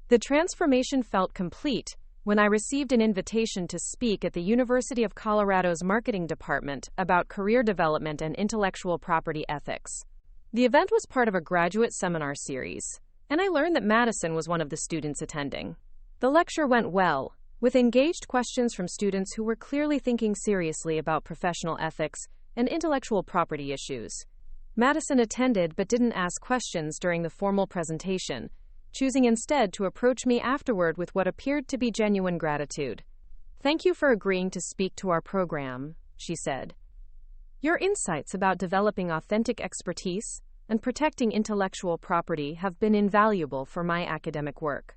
The transformation felt complete when I received an invitation to speak at the University of Colorado's marketing department about career development and intellectual property ethics. The event was part of a graduate seminar series, and I learned that Madison was one of the students attending. The lecture went well, with engaged questions from students who were clearly thinking seriously about professional ethics and intellectual property issues. Madison attended but didn't ask questions during the formal presentation, choosing instead to approach me afterward with what appeared to be genuine gratitude. "Thank you for agreeing to speak to our program," she said. "Your insights about developing authentic expertise and protecting intellectual property have been invaluable for my academic work.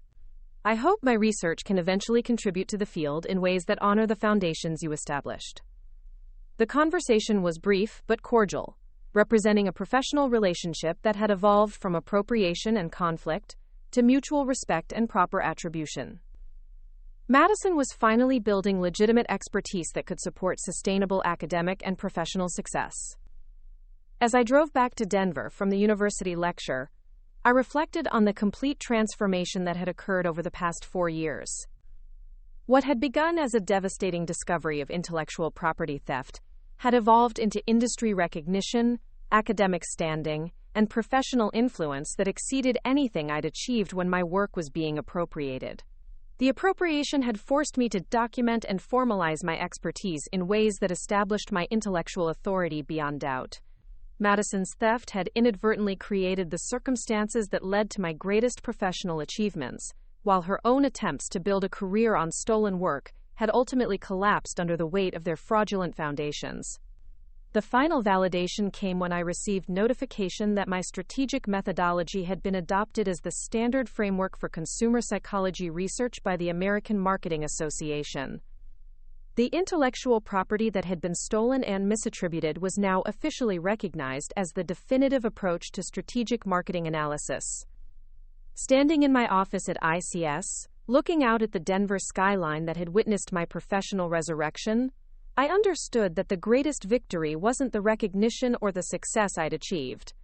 I hope my research can eventually contribute to the field in ways that honor the foundations you established." The conversation was brief but cordial, representing a professional relationship that had evolved from appropriation and conflict to mutual respect and proper attribution. Madison was finally building legitimate expertise that could support sustainable academic and professional success. As I drove back to Denver from the university lecture, I reflected on the complete transformation that had occurred over the past 4 years. What had begun as a devastating discovery of intellectual property theft had evolved into industry recognition, academic standing, and professional influence that exceeded anything I'd achieved when my work was being appropriated. The appropriation had forced me to document and formalize my expertise in ways that established my intellectual authority beyond doubt. Madison's theft had inadvertently created the circumstances that led to my greatest professional achievements, while her own attempts to build a career on stolen work had ultimately collapsed under the weight of their fraudulent foundations. The final validation came when I received notification that my strategic methodology had been adopted as the standard framework for consumer psychology research by the American Marketing Association. The intellectual property that had been stolen and misattributed was now officially recognized as the definitive approach to strategic marketing analysis. Standing in my office at ICS, looking out at the Denver skyline that had witnessed my professional resurrection, I understood that the greatest victory wasn't the recognition or the success I'd achieved.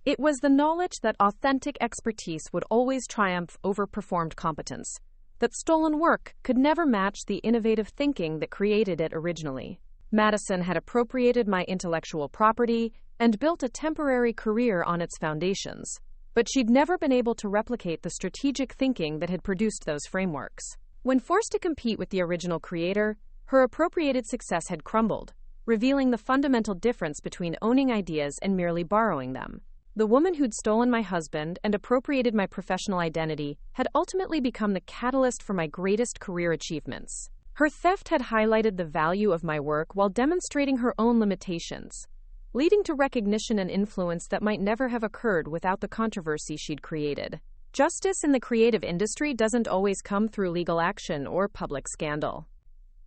It was the knowledge that authentic expertise would always triumph over performed competence, that stolen work could never match the innovative thinking that created it originally. Madison had appropriated my intellectual property and built a temporary career on its foundations, but she'd never been able to replicate the strategic thinking that had produced those frameworks. When forced to compete with the original creator, her appropriated success had crumbled, revealing the fundamental difference between owning ideas and merely borrowing them. The woman who'd stolen my husband and appropriated my professional identity had ultimately become the catalyst for my greatest career achievements. Her theft had highlighted the value of my work while demonstrating her own limitations, leading to recognition and influence that might never have occurred without the controversy she'd created. Justice in the creative industry doesn't always come through legal action or public scandal.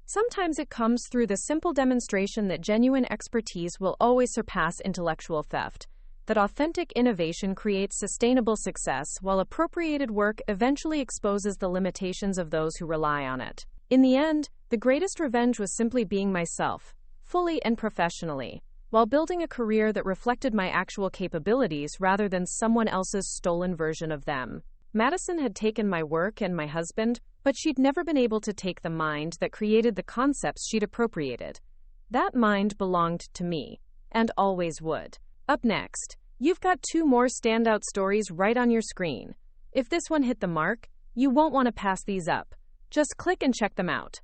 Sometimes it comes through the simple demonstration that genuine expertise will always surpass intellectual theft, that authentic innovation creates sustainable success, while appropriated work eventually exposes the limitations of those who rely on it. In the end, the greatest revenge was simply being myself, fully and professionally, while building a career that reflected my actual capabilities rather than someone else's stolen version of them. Madison had taken my work and my husband, but she'd never been able to take the mind that created the concepts she'd appropriated. That mind belonged to me, and always would. Up next, you've got 2 more standout stories right on your screen. If this one hit the mark, you won't want to pass these up. Just click and check them out.